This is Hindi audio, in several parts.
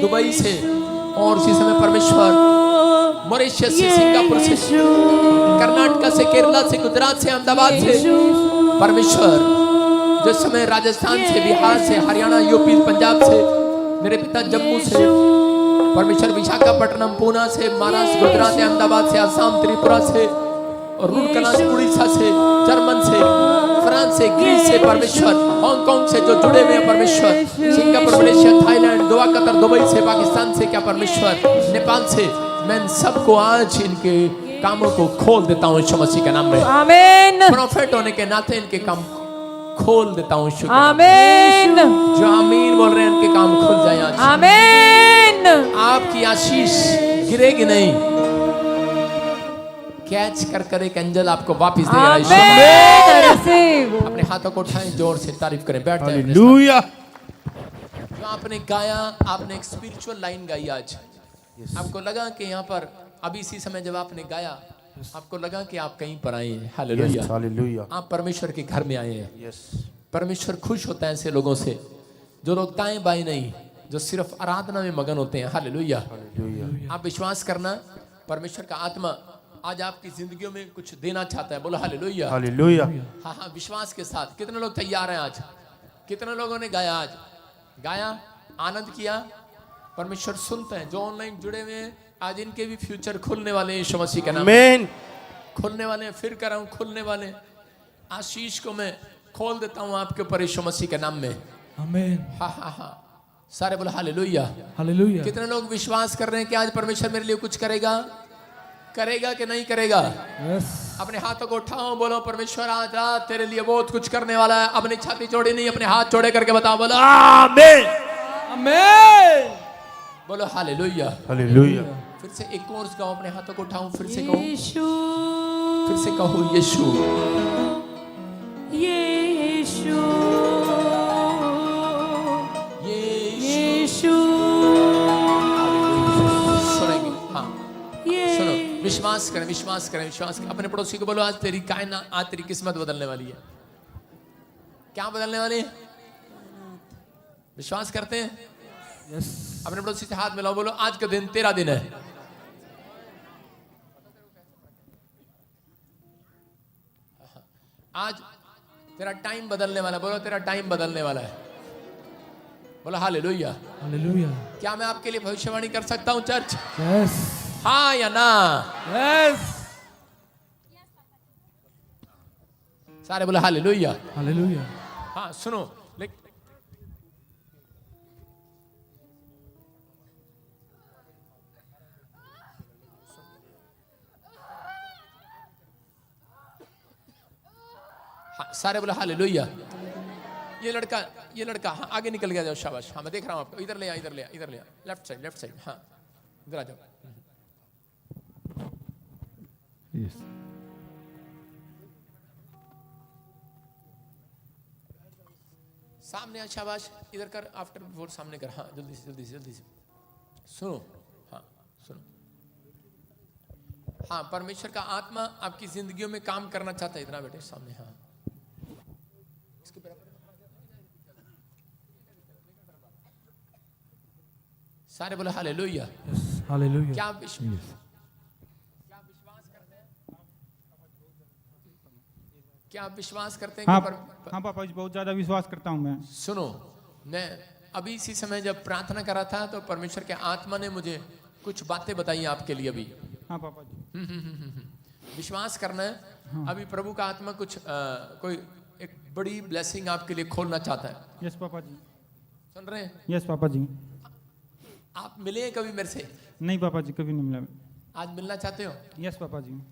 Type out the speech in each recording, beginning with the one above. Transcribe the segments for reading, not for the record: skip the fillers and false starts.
दुबई से और उसी समय परमेश्वर मॉरिशस से, सिंगापुर से, कर्नाटक से, केरला से, गुजरात से, अहमदाबाद से, परमेश्वर जो समय राजस्थान से, बिहार से, हरियाणा, यूपी, पंजाब से, मेरे पिता जम्मू से, परमेश्वर विशाखापट्टनम, पूना से, महाराष्ट्र, गुजरात, अहमदाबाद से, असम, त्रिपुरा से, और रूरकेला से, उड़ीसा से, जर्मन से, फ्रांस से, ग्रीस से, परमेश्वर हांगकांग से जो जुड़े हुए हैं, परमेश्वर सिंगापुर, मलेशिया, थाईलैंड, दुआ, कतर, दुबई से, पाकिस्तान से, क्या परमेश्वर नेपाल से, मैं इन सबको आज इनके कामों को खोल देता हूँ यीशु मसीह के नाम में। आमीन। प्रोफेट होने के नाते इनके काम खोल देता हूँ यीशु। आमीन। जो आमीन बोल रहे हैं इनके काम खुल जाए आज। आमीन। आपकी आशीष गिरेगी नहीं, कैच कर कर एक एंजल आपको वापस देगा। आमीन। अपने हाथों को उठाएं, जोर से तारीफ करें, बैठ जाएं। हालेलुया। जो आपने गाया, आपने एक स्पिरिचुअल लाइन गाई आज। आपको लगा कि यहाँ पर अभी इसी समय जब आपने गाया, आपको लगा कि आप कहीं पर आए हैं। Hallelujah, hallelujah. आप परमेश्वर के घर में आए हैं। यस। परमेश्वर खुश होता है ऐसे लोगों से जो लोग दाएं बाएं नहीं, जो सिर्फ आराधना में मगन होते हैं। हालेलुया। हालेलुया। आप विश्वास करना, परमेश्वर का आत्मा आज आपकी जिंदगियों में कुछ देना चाहता है। बोलो हालेलुया। हालेलुया। हाँ हाँ, विश्वास के साथ। कितने लोग तैयार हैं आज? कितने लोगों ने गाया आज? गाया, आनंद किया। परमेश्वर सुनते हैं। जो ऑनलाइन जुड़े हुए हैं, आज इनके भी फ्यूचर खुलने वाले हैं यीशु मसीह के नाम में। आमीन। खुलने वाले हैं, फिर कर रहा हूं, खुलने वाले। आशीष को मैं खोल देता हूं आपके ऊपर यीशु मसीह के नाम में। आमीन। हाँ हाँ हाँ, सारे बोलो हालेलुया। हालेलुया। कितने लोग विश्वास कर रहे हैं कि आज परमेश्वर मेरे लिए कुछ करेगा? करेगा कि नहीं करेगा? यस। अपने हाथों को उठाओ, बोलो परमेश्वर आज रात तेरे लिए बहुत कुछ करने वाला है। अपनी छाती जोड़ी नहीं, अपने हाथ जोड़े करके बताओ, बोलो आमीन। आमीन। बोलो हालेलुया। हालेलुया। फिर से एक कोर्स गाओ, अपने हाथों को उठाओ, फिर से कहो, फिर से कहो यीशु। यीशु। यीशु। सुनेंगे? हाँ, सुनो, विश्वास करें, विश्वास करें, विश्वास करें। अपने पड़ोसी को बोलो आज तेरी कायनात, आज तेरी किस्मत बदलने वाली है। क्या बदलने वाली है? विश्वास करते हैं? यस। अपने पड़ोसी से हाथ मिलाओ, बोलो आज का दिन तेरा दिन है। आज तेरा टाइम बदलने वाला है। बोलो तेरा टाइम बदलने वाला है। बोलो हालेलुया। हालेलुया। क्या मैं आपके लिए भविष्यवाणी कर सकता हूं चर्च? यस। हाँ या ना? यस। सारे बोलो हालेलुया। हालेलुया। हाँ सुनो, हाँ, सारे बोलो हालेलुया। ये लड़का हाँ आगे निकल गया, जाओ शाबाश। हाँ मैं देख रहा हूँ आपको। इधर ले आ, इधर ले आ, इधर ले आ, लेफ्ट साइड। हाँ इधर आ जाओ। यस। सामने आ, शाबाश। इधर कर, आफ्टर बिफोर सामने कर। हाँ जल्दी से सुनो। हाँ सुनो। हाँ, परमेश्वर का आत्मा आपकी जिंदगियों में काम करना चाहता है। इतना बेटे सामने। हाँ इसके बराबर। सारे बोले हालेलुया। हालेलुया। क्या विश्वास करते हैं? क्या आप विश्वास करते हैं? हाँ, कि हाँ पापा जी, बहुत ज्यादा विश्वास करता हूँ मैं। सुनो, मैं अभी इसी समय जब प्रार्थना कर रहा था तो परमेश्वर के आत्मा ने मुझे कुछ बातें बताई आपके लिए अभी। हाँ पापा जी। विश्वास करना है। हाँ। अभी प्रभु का आत्मा कुछ कोई एक बड़ी ब्लेसिंग आपके लिए खोलना चाहता है। यस पापा जी। सुन रहे हैं? यस पापा जी। आप मिले हैं कभी मेरे से? नहीं पापा जी, कभी नहीं मिला। आज मिलना चाहते हो? यस पापा जी।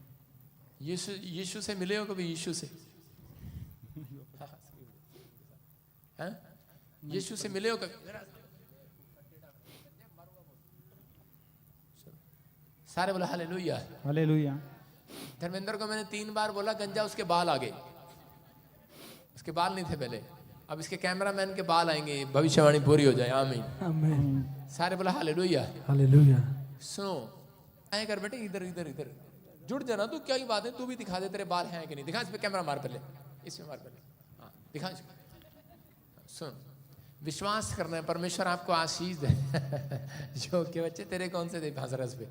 यीशु से मिले हो कभी? यीशु से? हाँ? यीशु से मिले हो कभी? सारे बोला हालेलुया। हालेलुया। धर्मेंद्र को मैंने 3 बार बोला गंजा, उसके बाल आ गए। उसके बाल नहीं थे पहले, अब इसके कैमरामैन के बाल आएंगे, भविष्यवाणी पूरी हो जाए। आमीन। आमीन। सारे बोला हालेलुया। हालेलुया। सुनो, आए कर बेटे, इधर जुड़ जाना। तू क्या ही बात है, तू भी दिखा दे तेरे बाल हैं कि नहीं। दिखा, इस पे कैमरा मार पहले, इसमें मार पहले। हाँ दिखा। सुन, विश्वास करना है, परमेश्वर आपको आशीष दे। जो के बच्चे तेरे कौन से दे भासरस पे,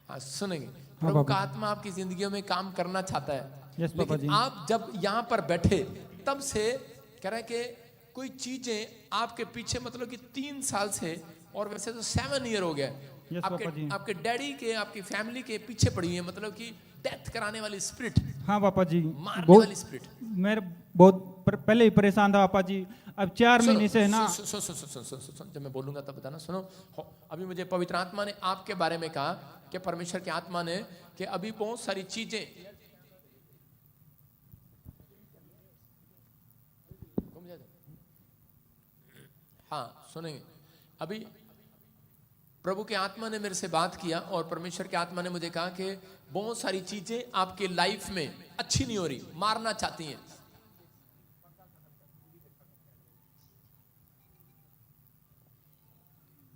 हाँ सुनेंगे। प्रभु का आत्मा आपकी जिंदगियों में काम करना चाहता है। यस पापा लेकिन जी। आप जब यहाँ पर बैठे तब से कह रहे हैं कि कोई चीजें आपके पीछे मतलब कि 3 साल से, और वैसे तो 7 ईयर हो गया यस पापा जी। आपके डैडी के, आपकी फैमिली के पीछे पड़ी हुई है, मतलब कि डेथ कराने वाली स्पिरिट, हाँ पापा जी, मारने वाली स्पिरिट। मैं बहुत पहले ही परेशान था पापा जी। अब 4 महीने से है ना। जब मैं बोलूंगा तब बताना। सुनो, अभी मुझे पवित्र आत्मा ने आपके बारे में कहा कि परमेश्वर की आत्मा ने कि अभी बहुत सारी चीजें, हाँ सुनेंगे। अभी प्रभु के आत्मा ने मेरे से बात किया और परमेश्वर के आत्मा ने मुझे कहा कि बहुत सारी चीजें आपके लाइफ में अच्छी नहीं हो रही, मारना चाहती हैं।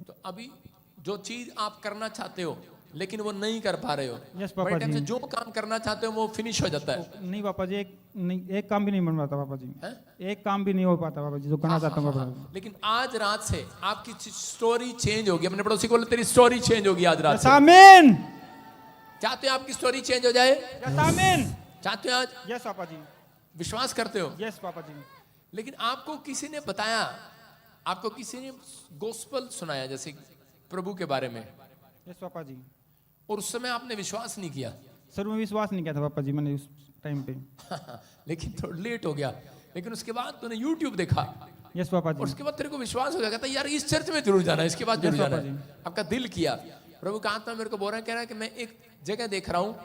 तो अभी जो चीज आप करना चाहते हो लेकिन वो नहीं कर पा रहे हो, यस पापा बड़े टाइम से जी। जो काम करना चाहते हो वो फिनिश हो जाता है। नहीं पापा जी, एक काम भी नहीं बन पाता पापा जी। हैं? एक काम भी नहीं हो पाता पापा जी जो करना चाहता हूँ पापा जी। लेकिन आज रात से आपकी स्टोरी चेंज होगी। अपने पड़ोसी को बोलो तेरी स्टोरी चेंज होगी आज रात यस से। आमीन, चाहते हो आपकी स्टोरी चेंज हो जाए? यस आमीन, चाहते हो आज? यस पापा जी, विश्वास करते हो? यस पापा जी। लेकिन आपको किसी ने बताया, आपको किसी ने गोस्पल सुनाया जैसे प्रभु के बारे में, यस पापा जी। और उस समय आपने विश्वास नहीं किया। सर मैं विश्वास नहीं किया था पापा जी मैंने उस टाइम पे। लेकिन थोड़ा लेट हो गया। लेकिन उसके बाद तूने YouTube देखा यस पापा और जी, उसके बाद तेरे को विश्वास हो गया, कहता यार इस चर्च में जरूर जाना है, इसके बाद जरूर Yes, जाना पापा है। आपका दिल किया। प्रभु का आत्मा मेरे को बोल रहा है, कह रहा है कि मैं एक जगह देख रहा हूँ,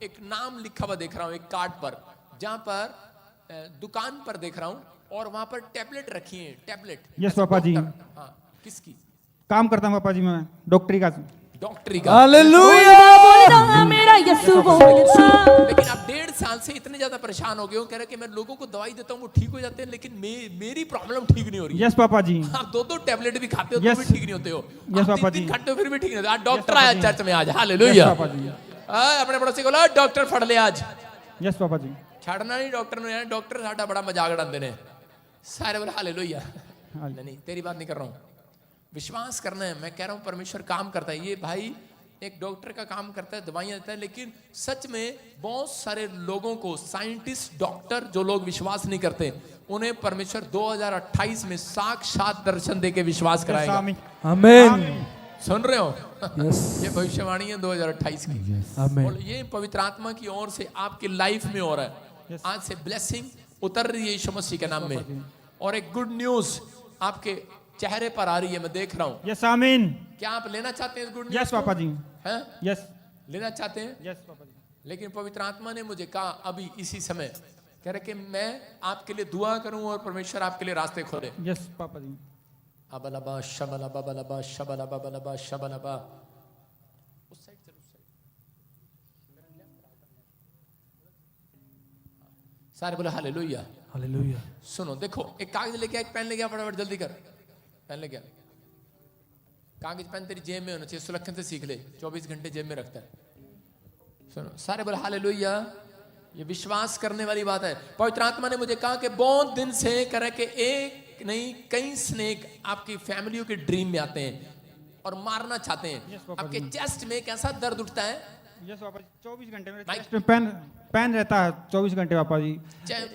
एक नाम लिखा हुआ देख रहा हूँ एक कार्ड पर, जहाँ पर दुकान पर देख रहा हूँ और वहां पर टैबलेट रखी है, टैबलेट। Yes, पापा जी। हाँ, किसकी? काम करता हूँ पापा जी मैं डॉक्टरी का। डॉक्टरी का। बोलता मेरा यीशु बोलता। लेकिन आप 1.5 साल से इतने ज्यादा परेशान हो गए हो, कह रहे कि मैं लोगों को दवाई देता हूँ वो ठीक हो जाते हैं, लेकिन मेरी प्रॉब्लम ठीक नहीं हो रही। यस पापा जी, आप 2 टैबलेट भी खाते हो तो Yes. भी ठीक नहीं होते हो। Yes, आप पापा 3 जी। खाते हो फिर भी ठीक नहीं होते। आज डॉक्टर पापा आया जी। चर्च में आज, यस हालेलुया। पापा जी, अपने पड़ोसी को बोला डॉक्टर फड़ ले आज। यस पापा जी, छड़ना नहीं डॉक्टर ने, डॉक्टर साडा बड़ा मजाक उड़ाते ने सारे, बोले हालेलुया। नहीं तेरी बात नहीं कर रहा हूँ, विश्वास करना है। मैं कह रहा हूँ परमेश्वर काम करता है। ये भाई एक डॉक्टर का काम करता है, दवाइयां देता है, लेकिन सच में बहुत सारे लोगों को, साइंटिस्ट, डॉक्टर, जो लोग विश्वास नहीं करते, उन्हें परमेश्वर 2028 में साक्षात दर्शन देके विश्वास कराएगा। आमीन, आमीन। सुन रहे हो? यस। ये भविष्यवाणी है 2028 की। आमीन। और ये पवित्र आत्मा की ओर से आपकी लाइफ में हो रहा है। Yes. आज से ब्लेसिंग उतर रही है यीशु मसीह के नाम में, और एक गुड न्यूज आपके चेहरे पर आ रही है, मैं देख रहा हूँ। यस आमीन, क्या आप लेना चाहते हैं इस गुड न्यूज? यस पापा जी, हैं? यस, लेना चाहते हैं? यस पापा जी, लेकिन पवित्र आत्मा ने मुझे कहा अभी इसी समय, कह रहे कि मैं आपके लिए दुआ करूं और परमेश्वर आपके लिए रास्ते खोले। यस पापा जी, अबलबा शबलबा बलबा शबलबा बलबा शबलबा। उस साइड चलो, उस साइड। सारे बोले हालेलुया। हालेलुया। सुनो, देखो, एक कागज लेके आ, एक पेन लेके आ, फटाफट जल्दी कर, पेन लेके आ। कागज पेन तेरी जेब में होना चाहिए, सुलक्षण से सीख ले, 24 घंटे जेब में रखता है। सुनो, सारे बोले हालेलुया। ये विश्वास करने वाली बात है। पवित्र आत्मा ने मुझे कहा कि बहुत दिन से करे कि एक नहीं कई स्नेक आपकी फैमिलियों के ड्रीम में आते हैं और मारना चाहते हैं। Yes, पापा आपके जी। चेस्ट में कैसा दर्द उठता है? यस पापा जी, 24 घंटे मेरे माइक- चेस्ट में पेन रहता है 24 घंटे पापा जी।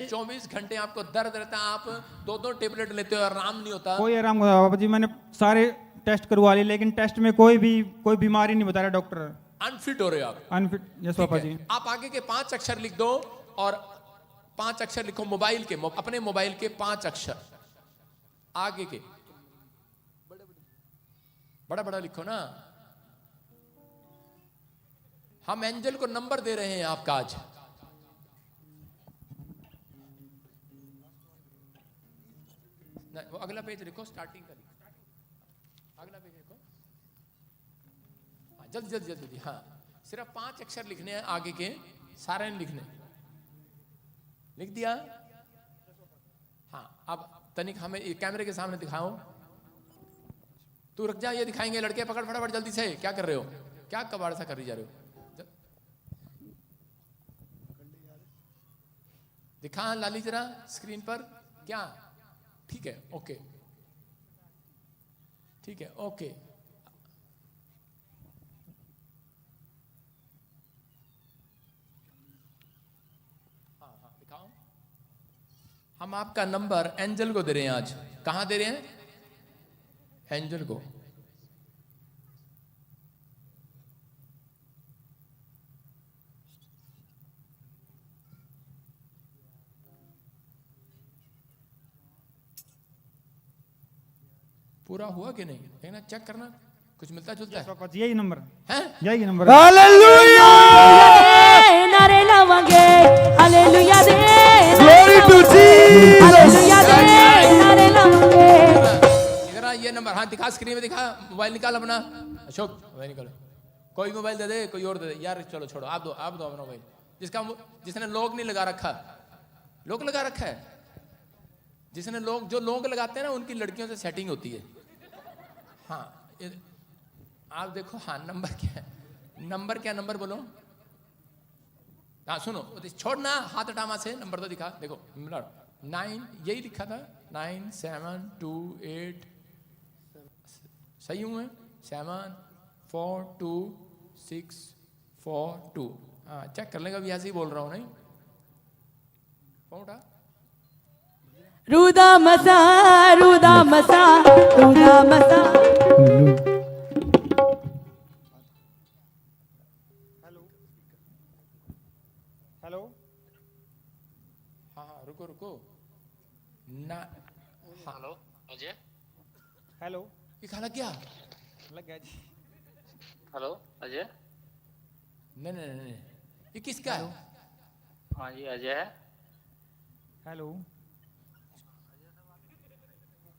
24 घंटे आपको दर्द रहता है, आप 2 टेबलेट लेते हो, आराम नहीं होता। कोई आराम नहीं पापा जी, मैंने सारे टेस्ट करवा लिए लेकिन टेस्ट में कोई बीमारी नहीं बता रहा डॉक्टर। अनफिट हो रहे हो आप। अनफिट, यस पापा जी, आप आगे के 5 अक्षर लिख दो और 5 अक्षर लिखो मोबाइल के, अपने मोबाइल के 5 अक्षर आगे के बड़ा बड़ा लिखो ना। हम एंजल को नंबर दे रहे हैं आपका आज। वो अगला पेज लिखो, स्टार्टिंग का लिखो, अगला पेज लिखो। हाँ, जल्दी जल्दी जल्दी। हाँ, सिर्फ 5 अक्षर लिखने हैं आगे के, सारे नहीं लिखने। लिख दिया? हाँ, अब तनिक हमें कैमरे के सामने दिखाओ। तू रुक जा, ये दिखाएंगे लड़के, पकड़ फटाफट जल्दी से। क्या कर रहे हो? क्या कबाड़ सा कर जा रहे हो? दिखा लाली जरा स्क्रीन पर। क्या? ठीक है, ओके। ठीक है, ओके। हाँ दिखाओ। हम आपका नंबर एंजल को दे रहे हैं आज। कहाँ दे रहे हैं? एंजल को। पूरा हुआ कि नहीं देखना, चेक करना, कुछ मिलता जुलता है? पापा जी यही नंबर हैं? यही नंबर हालेलुया नारे लावांगे हालेलुया दे, ग्लोरी टू जीसस हालेलुया दे, नारे लावांगे। इधर आ, ये नंबर, हाँ दिखा, स्क्रीन में दिखा। मोबाइल निकाल अपना, अशोक मोबाइल निकालो। कोई मोबाइल दे दे, कोई और दे दे यार। चलो छोड़ो, आप दो अपना मोबाइल। जिसने लॉक नहीं लगा रखा, लॉक लगा रखा है। जिसने लोग, जो लोग लगाते हैं ना, उनकी लड़कियों से सेटिंग होती है। हाँ आप देखो। हाँ नंबर क्या है? नंबर क्या? नंबर बोलो। हाँ सुनो, छोड़ना, हाथ हटामा से नंबर तो दिखा। देखो 9, यही लिखा था 9728। सही हूँ मैं? 742642। हाँ चेक कर लेगा, अभी ऐसे ही बोल रहा हूँ। नहीं फोन उठा। रुदा मसा रुदा मसा रुदा मसा। हेलो। हाँ रुको ना। हेलो अजय। हेलो। ये खाना क्या? लग गया जी। हेलो अजय। नहीं, ये किसका है? हाँ जी अजय है। हेलो।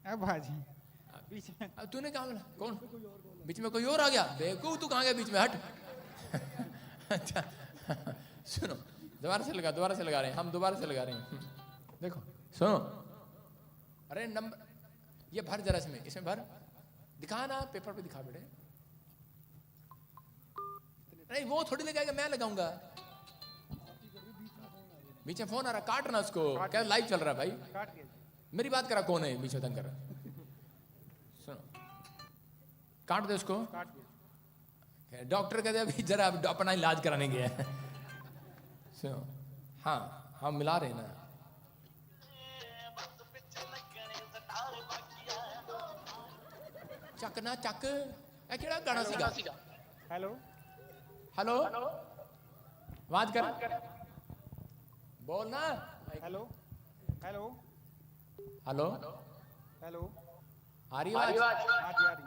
अब भाजी बीच में अब तूने कहा बोला? कौन बीच में? कोई और आ गया? बेवकूफ, तू कहाँ गया बीच में? हट। अच्छा सुनो, दोबारा से लगा रहे हैं हम, दोबारा से लगा रहे हैं। देखो सुनो, अरे नंबर ये भर जरा, इसमें भर, दिखा ना, पेपर पे दिखा बेटे। नहीं वो थोड़ी लगाएगा, मैं लगाऊंगा। बीच में फोन आ रहा, काट ना उसको, क्या लाइव चल रहा है भाई। काट के मेरी बात करा, कौन है बीच में तंग कर रहा? सुनो, काट दे उसको। काट के डॉक्टर कहते अभी जरा अपना इलाज कराने गया है। सुनो, हाँ हम मिला रहे हैं ना। चक ना चक, केड़ा गाना सीगा? हेलो। हेलो, बात कर, बोल ना। हेलो। हेलो। Hello, hello. आ रही आवाज? हाँ जी आ रही।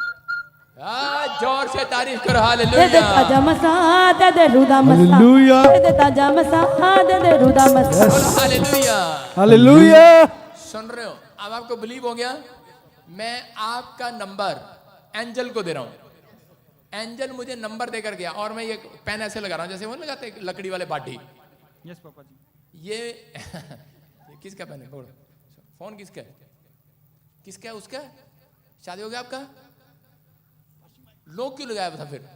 जोर से तारीफ करो। दे दे हालेलुया, ताजा मसा, दे दे रुदा मसा, हालेलुया दे दे ताजा मसा, दे दे रुदा मसा। हालेलुया। हालेलुया सुन रहे हो? अब आपको बिलीव हो गया? मैं आपका नंबर एंजल को दे रहा हूं। एंजल मुझे नंबर देकर गया, और मैं ये पेन ऐसे लगा रहा हूं जैसे वो लगाते हैं लकड़ी वाले बाटी। यस पापा जी। ये किसका पेन है? बोलो, फोन किसका है? किसका है? उसका? शादी हो गया आपका? लोग क्यों लगाया था फिर?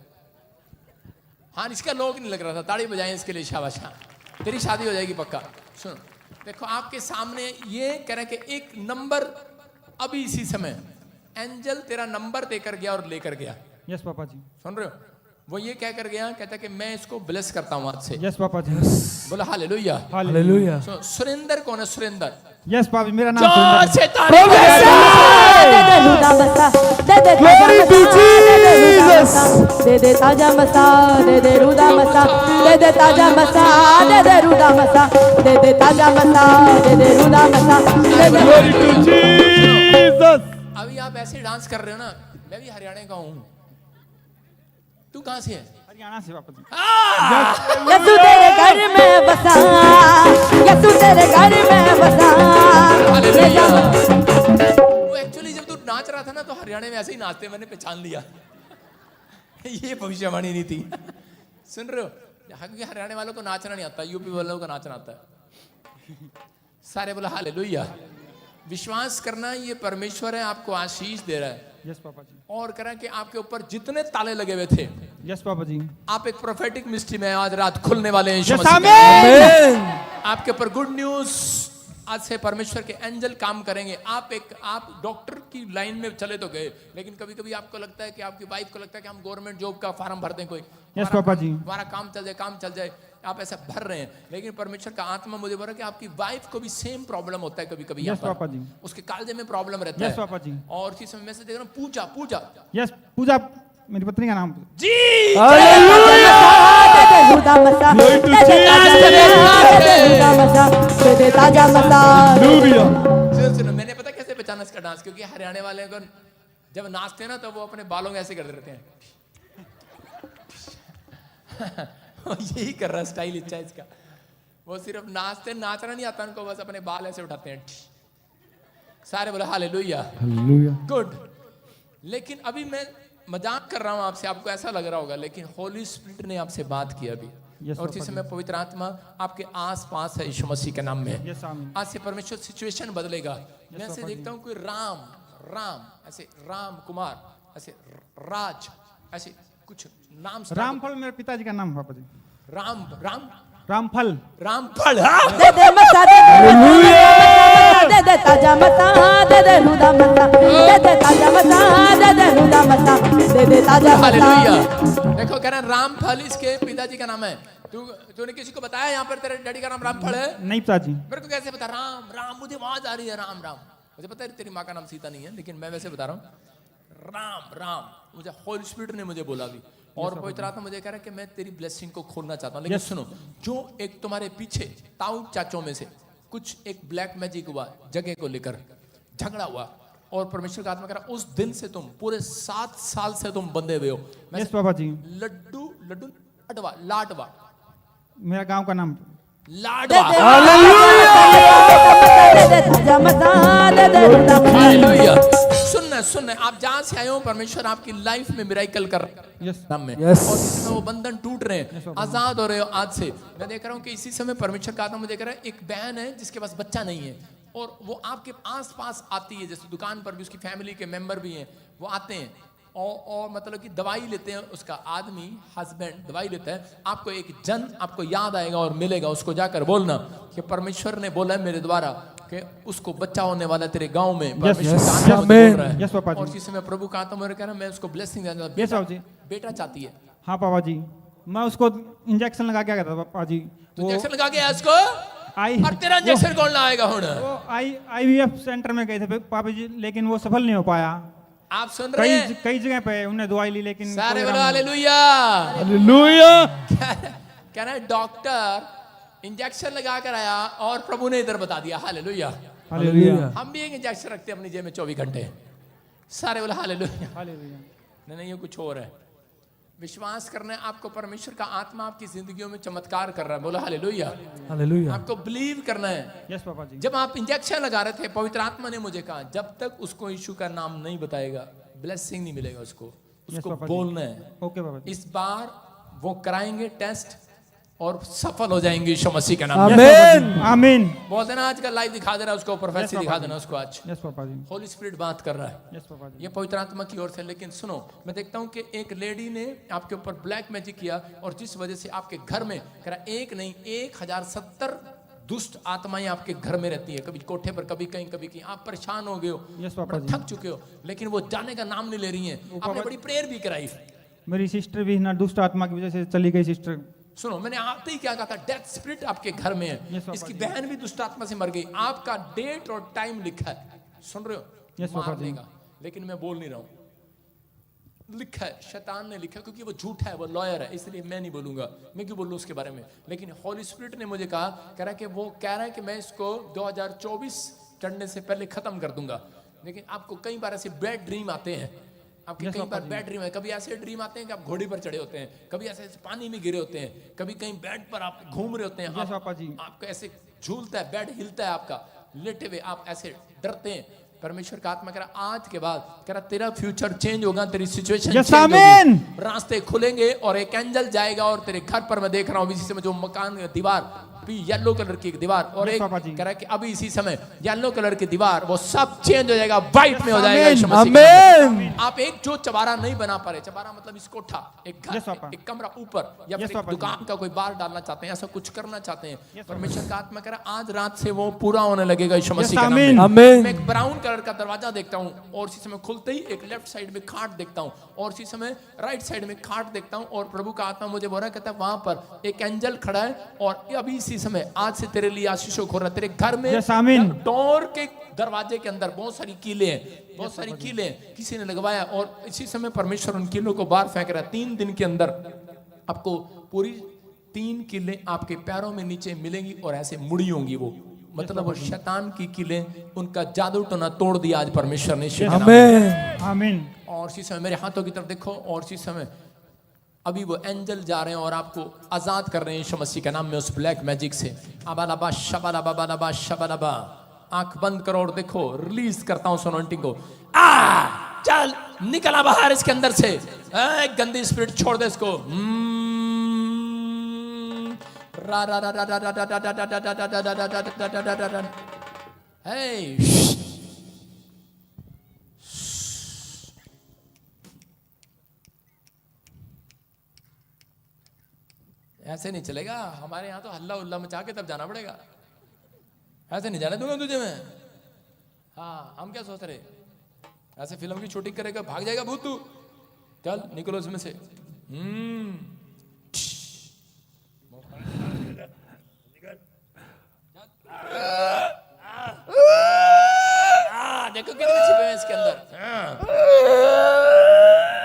हाँ इसका लोग नहीं लग रहा था। ताड़ी बजाएं इसके लिए, शाबाश। तेरी शादी हो जाएगी पक्का। सुनो, देखो आपके सामने ये कह रहे हैं कि एक नंबर अभी इसी समय एंजल तेरा नंबर देकर गया और लेकर गया। यस पापा जी। सुन रहे हो? वो ये कह कर गया, कहता कि मैं इसको ब्लेस करता हूं आज से। यस पापा जी। बोला हालेलुया। हालेलुया सुरेंदर कौन है? सुरेंदर। यस पापा, मेरा नाम जोर सुरेंद्र से है। तारीफ करो। दे दे रुदा मसा, दे दे Glory to Jesus. दे दे ताजा मसा, दे दे रुदा मसा, दे दे ताजा मसा, दे दे रुदा मसा, दे दे ताजा मसा, दे दे रुदा मसा, दे दे। Glory to Jesus. अभी आप ऐसे डांस कर रहे हो ना, मैं भी हरियाणा का हूँ। तू कहाँ से है? हरियाणा से पापा जी। यसु तेरे घर में बसा, यसु तेरे घर में बसा। हालेलुया। वो एक्चुअली जब तू नाच रहा था ना, तो हरियाणा में ऐसे ही नाचते, मैंने पहचान लिया। ये भविष्यवाणी नहीं थी। सुन रहे हो? क्योंकि हरियाणा वालों को नाचना नहीं आता, यूपी वालों को नाचना आता है। सारे बोला हालेलुया। विश्वास करना, ये परमेश्वर है आपको आशीष दे रहा है। यस पापा जी। और करें कि आपके ऊपर जितने ताले लगे हुए थे, यस पापा जी। आप एक प्रोफेटिक मिस्ट्री में आज रात खुलने वाले हैं। यीशु यस मसीह के नाम में। आमीन। Amen. आपके ऊपर गुड न्यूज आज से परमेश्वर के एंजल काम करेंगे। आप डॉक्टर की लाइन में चले तो गए, लेकिन कभी कभी आपको लगता है कि आपकी वाइफ को लगता है कि हम गवर्नमेंट जॉब का फॉर्म भर दें, कोई यस पापा जी, हमारा काम चल जाए, आप ऐसा भर रहे हैं। लेकिन परमेश्वर का आत्मा मुझे बोल रहा है कि आपकी वाइफ को भी सेम प्रॉब्लम होता है कभी कभी। यस पापा जी, उसके कालजे में प्रॉब्लम रहता यस है। पापा जी, और इसी समय मैं से देख रहा हूँ पूजा यस पूजा, मेरी पत्नी का नाम जी। रुदा मसा दे दे ताजा मसा। सुनो, मैंने पता कैसे पहचाना इसका डांस, क्योंकि हरियाणा वाले को जब नाचते हैं ना तो वो अपने बालों में ऐसे कर देते हैं। यही कर रहा स्टाइल इच्छा इसका। वो सिर्फ नाचना नहीं आता उनको, बस अपने बाल ऐसे उठाते हैं। सारे बोले हालेलुया, गुड। लेकिन अभी मैं मजाक कर रहा हूं आपसे, आपको ऐसा लग रहा होगा, लेकिन होली स्पिरिट ने आपसे बात की अभी। और इसी समय पवित्र आत्मा आपके आस पास है यीशु मसीह के नाम में। आज से परमेश्वर सिचुएशन बदलेगा। मैं ऐसे देखता हूँ कोई राम ऐसे राम कुमार, ऐसे राज, ऐसे कुछ नाम। रामफल मेरे पिताजी का नाम है पापा जी। रामफल दे दे मसा दे दे ताजा मसा दे दे रुदा मसा दे दे ताजा मसा दे दे रुदा मसा दे दे ताजा मसा। हालेलुया। देखो कह रहा है रामफल इसके पिताजी का नाम है। तूने किसी को बताया यहाँ पर तेरे डैडी का नाम रामफल है? नहीं पिताजी। मेरे को कैसे पता? राम मुझे आवाज आ रही है, राम मुझे पता है तेरी माँ का नाम सीता नहीं है, लेकिन मैं वैसे बता रहा हूँ राम मुझे होली स्पिरिट ने मुझे बोला भी। और पवित्र आत्मा मुझे कह रहा है कि मैं तेरी ब्लेसिंग को खोलना चाहता हूँ। लेकिन सुनो, जो एक तुम्हारे पीछे ताऊ चाचों में से कुछ एक ब्लैक मैजिक हुआ, जगह को लेकर झगड़ा हुआ, और परमेश्वर का आत्मा कह रहा उस दिन से तुम पूरे 7 साल से तुम बंधे हुए हो। यस पापा जी। लड्डू लाडवा मेरा गांव का नाम लाडवा। हालेलुया। सुनना आप जहां से आए हो, परमेश्वर आपकी लाइफ में मिराइकल कर नाम में। और इसमें वो बंधन टूट रहे हैं, आजाद हो रहे हो आज से। मैं देख रहा हूँ कि इसी समय परमेश्वर का आत्मा मुझे कह रहा है एक बहन है जिसके पास बच्चा नहीं है, और वो आपके आस पास आती है, जैसे दुकान पर भी उसकी फैमिली के मेंबर भी हैं, वो आते हैं और मतलब कि दवाई लेते हैं। उसका आदमी हस्बैंड दवाई लेता है। आपको एक जन आपको याद आएगा और मिलेगा, उसको जाकर बोलना कि परमेश्वर ने बोला है मेरे द्वारा कि उसको बच्चा होने वाला तेरे गांव में। परमेश्वर का आत्मा बोल रहा है। और इसी समय प्रभु का आत्मा मुझे कह रहा है मैं उसको ब्लेसिंग देना चाहता हूं। बेटा चाहती है। हाँ पापा जी, मैं उसको इंजेक्शन लगा के आया था पापा जी। इंजेक्शन लगा के उसको और तेरा इंजेक्शन कौन लाएगा? वो IVF सेंटर में गए थे पापा जी, लेकिन वो सफल नहीं हो पाया। आप सुन रहे हैं? कई जगह पे उन्हें दवाई ली, लेकिन सारे बोलो हालेलुया। कह रहा है डॉक्टर इंजेक्शन लगा कर आया और प्रभु ने इधर बता दिया। हालेलुया। हम भी एक इंजेक्शन रखते हैं अपनी जेब में 24 घंटे। सारे बोलो हालेलुया। नहीं ये कुछ और है। विश्वास करना है आपको, परमेश्वर का आत्मा आपकी जिंदगियों में चमत्कार कर रहा है। बोलो हालेलुया। आपको बिलीव करना है। यस पापा जी। जब आप इंजेक्शन लगा रहे थे, पवित्र आत्मा ने मुझे कहा जब तक उसको यीशु का नाम नहीं बताएगा ब्लेसिंग नहीं मिलेगा। उसको बोलना है। ओके पापा जी। इस बार वो कराएंगे टेस्ट और सफल हो जाएंगे यीशु मसीह का नाम। आमीन आमीन। बोल देना आज का लाइव दिखा देना उसको, प्रोफेसी दिखा देना उसको आज। यस पापा जी। होली स्पिरिट बात कर रहा है। यस पापा जी। ये पवित्र आत्मा की ओर से। लेकिन सुनो, मैं देखता हूँ कि एक लेडी ने आपके ऊपर ब्लैक मैजिक किया, और जिस वजह से आपके घर में कह रहा एक नहीं 1070 दुष्ट आत्माएं आपके घर में रहती है। कभी कोठे पर, कभी कहीं आप परेशान हो गए हो, थक चुके हो, लेकिन वो जाने का नाम नहीं ले रही हैं। आपने बड़ी प्रेयर भी कराई। मेरी सिस्टर भी ना दुष्ट आत्मा की वजह से चली गई सिस्टर। सुनो, मैंने आते ही क्या कहा था, डेथ स्पिरिट आपके घर में है। इसकी बहन भी दुष्ट आत्मा से मर गई। आपका डेट और टाइम लिखा है, सुन रहे हो? मार देगा, लेकिन मैं बोल नहीं रहा हूं। लिखा है, शैतान ने लिखा, क्योंकि वो झूठा है, वो लॉयर है, इसलिए मैं नहीं बोलूंगा। मैं क्यों बोलूं उसके बारे में? लेकिन हॉली स्पिरिट ने मुझे कहा, कह रहा है कि मैं इसको 2024 चढ़ने से पहले खत्म कर दूंगा। लेकिन आपको कई बार ऐसे बैड ड्रीम आते हैं। आपके कई बार बैड ड्रीम है। कभी ऐसे ड्रीम आते हैं कि आप घोड़ी पर चढ़े होते हैं, कभी ऐसे पानी में गिरे होते हैं, कभी कहीं बेड पर आप घूम रहे होते हैं। आपको ऐसे झूलता है, बेड हिलता है आपका, लेटे हुए आप ऐसे डरते हैं। परमेश्वर का आत्मा कह रहा आज के बाद कह रहा तेरा फ्यूचर चेंज होगा, तेरी सिचुएशन चेंज होगी, रास्ते खुलेंगे और एक एंजल जाएगा और तेरे घर पर मैं देख रहा हूँ इसी समय जो मकान दीवार अभी येलो कलर की एक दीवार और Yes, एक पापा जी। कह रहा है कि अभी इसी समय येलो कलर की दीवार वो सब चेंज हो जाएगा, व्हाइट में हो जाएगा यीशु मसीह के नाम में। आमीन आप एक जो चबारा नहीं बना पा रहे, चबारा मतलब इस कोठा, एक घर, Yes, पापा। एक कमरा ऊपर या फिर Yes, एक पापा जी। दुकान का कोई बार डालना चाहते हैं, ऐसा कुछ करना चाहते हैं, Yes, परमेश्वर का आत्मा कह रहा है आज रात से वो पूरा होने लगेगा यीशु मसीह के नाम आमीन। में। आमीन मैं एक ब्राउन कलर का दरवाजा देखता हूँ और इसी समय खुलते ही एक लेफ्ट साइड में खाट देखता हूँ और इसी समय राइट साइड में खाट देखता हूँ और प्रभु का आत्मा मुझे बोल रहा है, कहता है वहां पर एक एंजल खड़ा है और अभी इसी समय आज से तेरे लिए आशीषों हो रहा है, तेरे घर में Yes, आमीन। डोर के दरवाजे के अंदर बहुत सारी कीलें हैं, बहुत सारी कीलें हैं, किसी ने लगवाया और इसी समय परमेश्वर उन कीलों को बाहर फेंक रहा है। 3 दिन के अंदर आपको पूरी 3 कीलें आपके पैरों में नीचे मिलेंगी और ऐसे मुड़ी होंगी वो, मतलब वो शैतान की कीलें, उनका जादू टोना तोड़ दिया आज परमेश्वर ने यीशु के नाम में। आमीन आमीन। और इसी समय मेरे हाथों की तरफ देखो और इसी समय अभी वो एंजल जा रहे हैं और आपको आजाद कर रहे हैं यीशु मसीह के नाम में उस ब्लैक मैजिक से। अबालाबा शबालाबा बालाबा शबालाबा, आंख बंद करो और देखो, रिलीज करता हूं सोनोंटिंग को। चल निकला बाहर इसके अंदर से, गंदी स्पिरिट छोड़ दे इसको। रा रा रा रा रा रा रा रा रा रा रा रा रा रा। हे ऐसे नहीं चलेगा, हमारे यहाँ तो हल्ला उल्ला मचा के तब जाना पड़ेगा, ऐसे नहीं जाने दूंगा तुझे मैं। हाँ हम क्या सोच रहे, ऐसे फिल्म की शूटिंग करेगा भाग जाएगा भूत तू, चल निकलो इसमें से। देखो कितने छिपे हैं इसके अंदर।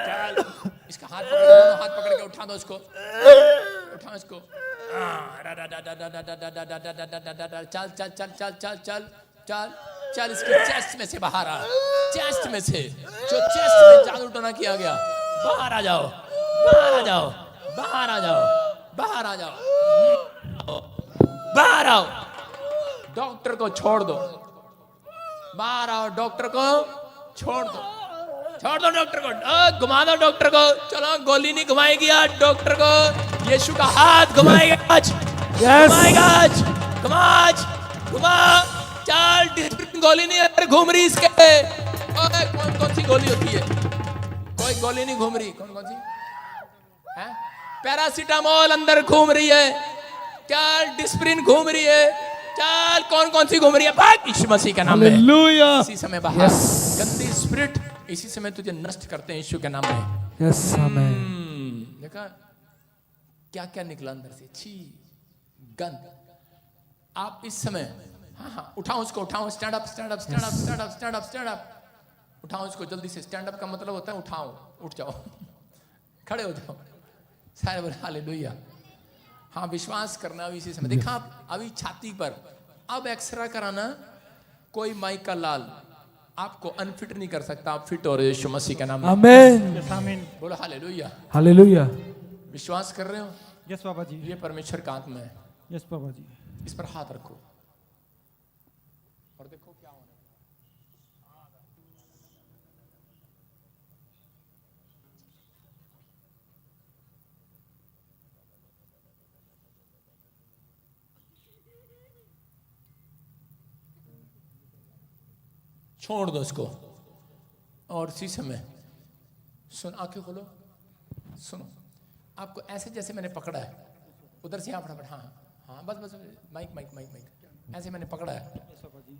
चल इसका हाथ पकड़, दोनों हाथ पकड़ के उठा दो इसको, उठा इसको। चल चल चल चल चल चल चल चल इसके चेस्ट में से बाहर आ, चेस्ट में से जो चेस्ट में जादू टोना किया गया, बाहर आ जाओ, बाहर आ जाओ, बाहर आ जाओ, बाहर आ जाओ, बाहर आओ। डॉक्टर को छोड़ दो, बाहर आओ, डॉक्टर को छोड़ दो, छोड़ दो डॉक्टर को, घुमा दो डॉक्टर को। चलो गोली नहीं घुमाएगी आज डॉक्टर को, यीशु का हाथ घुमाएगा आज, घुमाएगा आज, घुमा आज, घुमा। चल गोली नहीं अंदर घूम रही इसके। कौन कौन सी गोली होती है, कोई गोली नहीं घूम रही, कौन कौन सी है? पैरासीटामोल अंदर घूम रही है, चल डिस्प्रिन घूम रही है, चल कौन कौन सी घूम रही है, भाग यीशु मसीह का नाम में। हालेलुया इसी समय बाहर गंदी स्पिरिट इसी समय तुझे नष्ट करते हैं यीशु के नाम में। यस आमीन देखा क्या क्या निकला अंदर से, छी गंद। आप इस समय हाँ हाँ उठाओ उसको, उठाओ, stand up stand up stand up stand up stand up stand up, उठाओ इसको जल्दी से। स्टैंड अप का मतलब होता है उठाओ, उठ जाओ, खड़े हो जाओ, सारे बोले हालेलुया। हाँ विश्वास करना अभी इसी समय। देखा आप अभी छाती पर, अब एक्सरे कराना, कोई माइक का लाल आपको अनफिट नहीं कर सकता, आप फिट हो रहे हो यीशु मसीह के नाम में। आमीन यस आमीन। बोलो हालेलुया। हालेलुया विश्वास कर रहे हो, यस पापा जी। ये परमेश्वर का आत्मा है। यस पापा जी। इस पर हाथ रखो और देखो क्या होना है। छोड़ दो इसको और इसी समय सुन, आंखें खोलो, सुनो। आपको ऐसे जैसे मैंने पकड़ा है, उधर से यहाँ फटाफट, हाँ हाँ बस बस, माइक माइक माइक माइक, ऐसे मैंने पकड़ा है,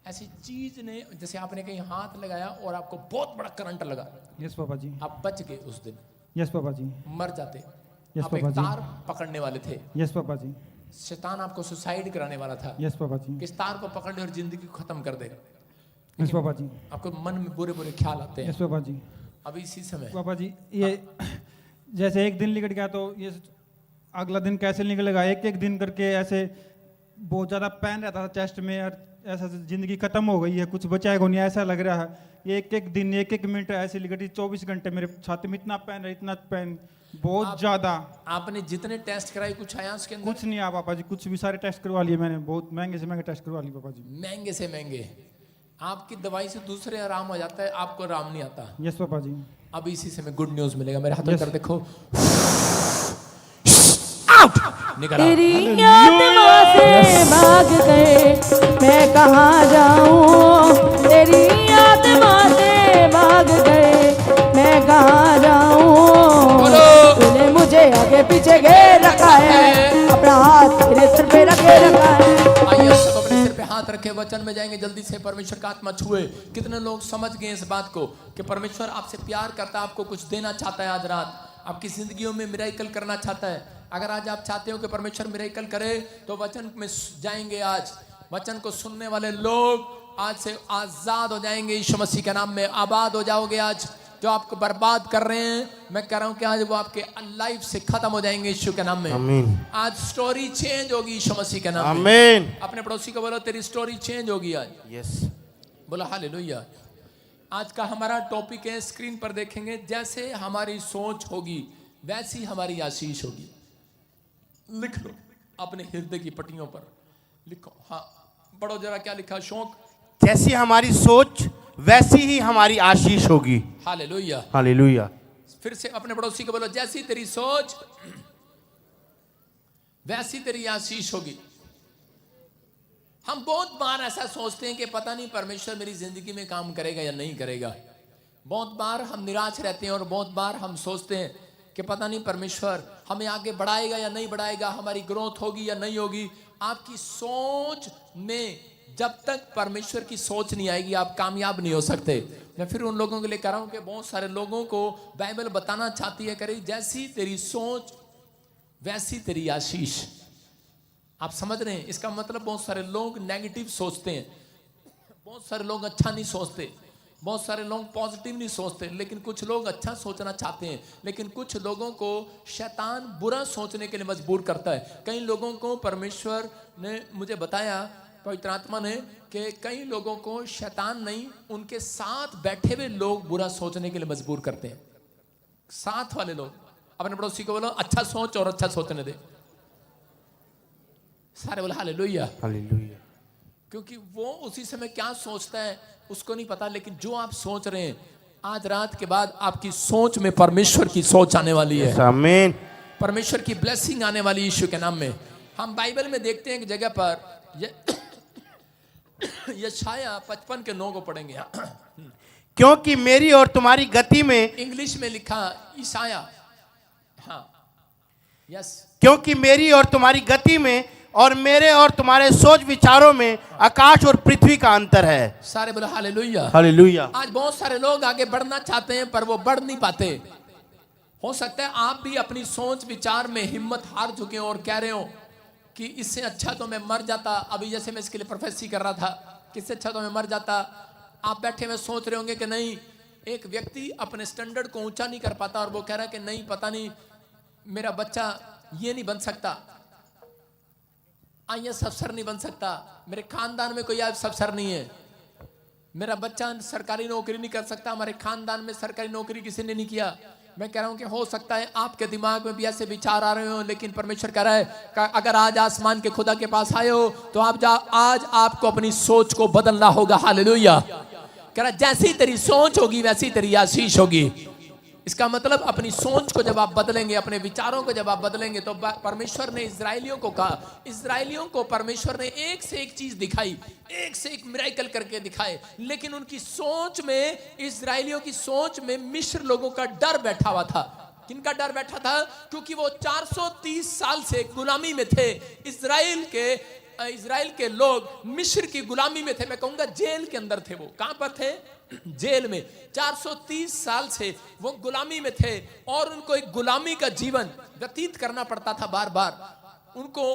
ऐसी चीज ने जैसे आपने कहीं हाथ लगाया और आपको बहुत बड़ा करंट लगा, यस पापा जी। आप बच गए उस दिन, यस पापा जी। मर जाते। यस आप एक पापा जी। तार पकड़ने वाले थे, यस पापा जी। शैतान आपको सुसाइड कराने वाला था, यस पापा जी। किस तार को पकड़ ले और जिंदगी को खत्म कर दे। यस पापा जी। आपको मन में बुरे बुरे ख्याल आते हैं। यस पापा जी। अभी इसी समय पापा जी ये जैसे एक दिन निकल गया तो ये अगला दिन कैसे निकलेगा, एक एक दिन करके ऐसे बहुत ज़्यादा पेन रहता था चेस्ट में, और ऐसा जिंदगी खत्म हो गई है, कुछ बचाएगा नहीं ऐसा लग रहा है। एक एक दिन एक एक मिनट ऐसे निकल, 24 घंटे मेरे छाती में इतना पेन है, इतना पेन, बहुत ज़्यादा। आपने जितने टेस्ट कराए कुछ आया उसके अंदर? कुछ नहीं आया पापा जी, कुछ भी सारे टेस्ट करवा लिए मैंने, बहुत महंगे से महंगे टेस्ट करवा लिए पापा जी। महंगे से महंगे। आपकी दवाई से दूसरे आराम हो जाता है, आपको आराम नहीं आता। यस पापा जी। अभी इसी समय गुड न्यूज मिलेगा। मेरे हाथों Yes. पर देखो, आउट निकल आओ। तेरी आत्मा से भाग गए मैं कहाँ जाऊँ, तेरी आत्मा से भाग गए मैं कहाँ जाऊँ। बोलो। तूने मुझे आगे पीछे घेर रखा है, अपना हाथ मेरे सिर पे रखे रखा है। आइए सब अपने सिर पे हाथ रखे, वचन में जाएंगे जल्दी से। परमेश्वर का आत्मा छुए। कितने लोग समझ गए इस बात को कि परमेश्वर आपसे प्यार करता है, आपको कुछ देना चाहता है, आज रात आपकी जिंदगियों में मिरेकल करना चाहता है। अगर आज आप चाहते हो कि परमेश्वर मिरेकल करे तो वचन में जाएंगे। आज वचन को सुनने वाले लोग आज से आजाद हो जाएंगे, यीशु मसीह के नाम में आबाद हो जाओगे। आज जो आपको बर्बाद कर रहे हैं, मैं कह रहा हूं कि आज वो आपके लाइफ से खत्म हो जाएंगे यीशु के नाम में। आमीन। आज स्टोरी चेंज होगी यीशु मसीह के नाम में। आमीन। अपने पड़ोसी को बोलो तेरी स्टोरी चेंज होगी आज। यस। बोलो हालेलुया। आज का हमारा टॉपिक है, स्क्रीन पर देखेंगे, जैसे हमारी सोच होगी वैसी हमारी आशीष होगी। लिख लो अपने हृदय की पट्टियों पर, लिखो। हाँ पढ़ो जरा, क्या लिखा शौक? जैसी हमारी सोच वैसी ही हमारी आशीष होगी। हालेलुया। हालेलुया। फिर से अपने पड़ोसी को बोलो, जैसी तेरी सोच वैसी तेरी आशीष होगी। हम बहुत बार ऐसा सोचते हैं कि पता नहीं परमेश्वर मेरी जिंदगी में काम करेगा या नहीं करेगा। बहुत बार हम निराश रहते हैं और बहुत बार हम सोचते हैं कि पता नहीं परमेश्वर हमें आगे बढ़ाएगा या नहीं बढ़ाएगा, हमारी ग्रोथ होगी या नहीं होगी। आपकी सोच में जब तक परमेश्वर की सोच नहीं आएगी आप कामयाब नहीं हो सकते। मैं फिर उन लोगों के लिए कह रहा हूं कि बहुत सारे लोगों को बाइबल बताना चाहती है, करे जैसी तेरी सोच वैसी तेरी आशीष। आप समझ रहे हैं? इसका मतलब बहुत सारे लोग नेगेटिव सोचते हैं, बहुत सारे लोग अच्छा नहीं सोचते, बहुत सारे लोग पॉजिटिव नहीं सोचते, लेकिन कुछ लोग अच्छा सोचना चाहते हैं। लेकिन कुछ लोगों को शैतान बुरा सोचने के लिए मजबूर करता है। कई लोगों को परमेश्वर ने मुझे बताया, पवित्र आत्मा ने, कि कई लोगों को शैतान नहीं, उनके साथ बैठे हुए लोग बुरा सोचने के लिए मजबूर करते हैं। साथ वाले लोग। अपने पड़ोसी को बोलो अच्छा सोच और अच्छा सोचने दे। सारे बोले हालेलुया। हालेलुया। क्योंकि वो उसी समय क्या सोचता है उसको नहीं पता, लेकिन जो आप सोच रहे हैं आज रात के बाद आपकी सोच में परमेश्वर की सोच आने वाली है। आमीन। परमेश्वर की ब्लेसिंग आने वाली यीशु के नाम में। हम बाइबल में देखते हैं एक जगह पर यशाया 55 के 9 को पढ़ेंगे। क्योंकि मेरी और तुम्हारी गति में, इंग्लिश में लिखा ईसाया। हाँ यस। क्योंकि मेरी और तुम्हारी गति में और मेरे और तुम्हारे सोच विचारों में आकाश और पृथ्वी का अंतर है। सारे बोले हालेलुया। हालेलुया। आज बहुत सारे लोग आगे बढ़ना चाहते हैं पर वो बढ़ नहीं पाते। हो सकता है आप भी अपनी सोच विचार में हिम्मत हार चुके हो और कह रहे हो कि इससे अच्छा तो मैं मर जाता। अभी जैसे मैं इसके लिए प्रोफेसी कर रहा था, किससे अच्छा तो मैं मर जाता। आप बैठे में सोच रहे होंगे कि नहीं, एक व्यक्ति अपने स्टैंडर्ड को ऊंचा नहीं कर पाता और वो कह रहा है कि नहीं, पता नहीं मेरा बच्चा ये नहीं बन सकता, IAS अफसर नहीं बन सकता, मेरे खानदान में कोई IAS अफसर नहीं है, मेरा बच्चा सरकारी नौकरी नहीं कर सकता, हमारे खानदान में सरकारी नौकरी किसी ने नहीं किया। मैं कह रहा हूं कि हो सकता है आपके दिमाग में भी ऐसे विचार आ रहे हो, लेकिन परमेश्वर कह रहा है अगर आज आसमान के खुदा के पास आए हो तो आज आपको अपनी सोच को बदलना होगा। हालेलुया। कह रहा जैसी तेरी सोच होगी वैसी तेरी आशीष होगी। इसका मतलब अपनी सोच को जब आप बदलेंगे, अपने विचारों को जब आप बदलेंगे, तो परमेश्वर ने इजराइलियों को कहा, इजराइलियों को परमेश्वर ने एक से एक चीज दिखाई, एक से एक मिरेकल करके दिखाए, लेकिन उनकी सोच में, इजराइलियों की सोच में मिस्र लोगों का डर बैठा हुआ था। किनका डर बैठा था? क्योंकि वो 430 साल से गुलामी में थे। इजराइल के लोग मिस्र की गुलामी में थे। मैं कहूंगा जेल के अंदर थे। वो कहां पर थे? जेल में। 430 साल से वो गुलामी में थे और उनको एक गुलामी का जीवन व्यतीत करना पड़ता था। बार बार उनको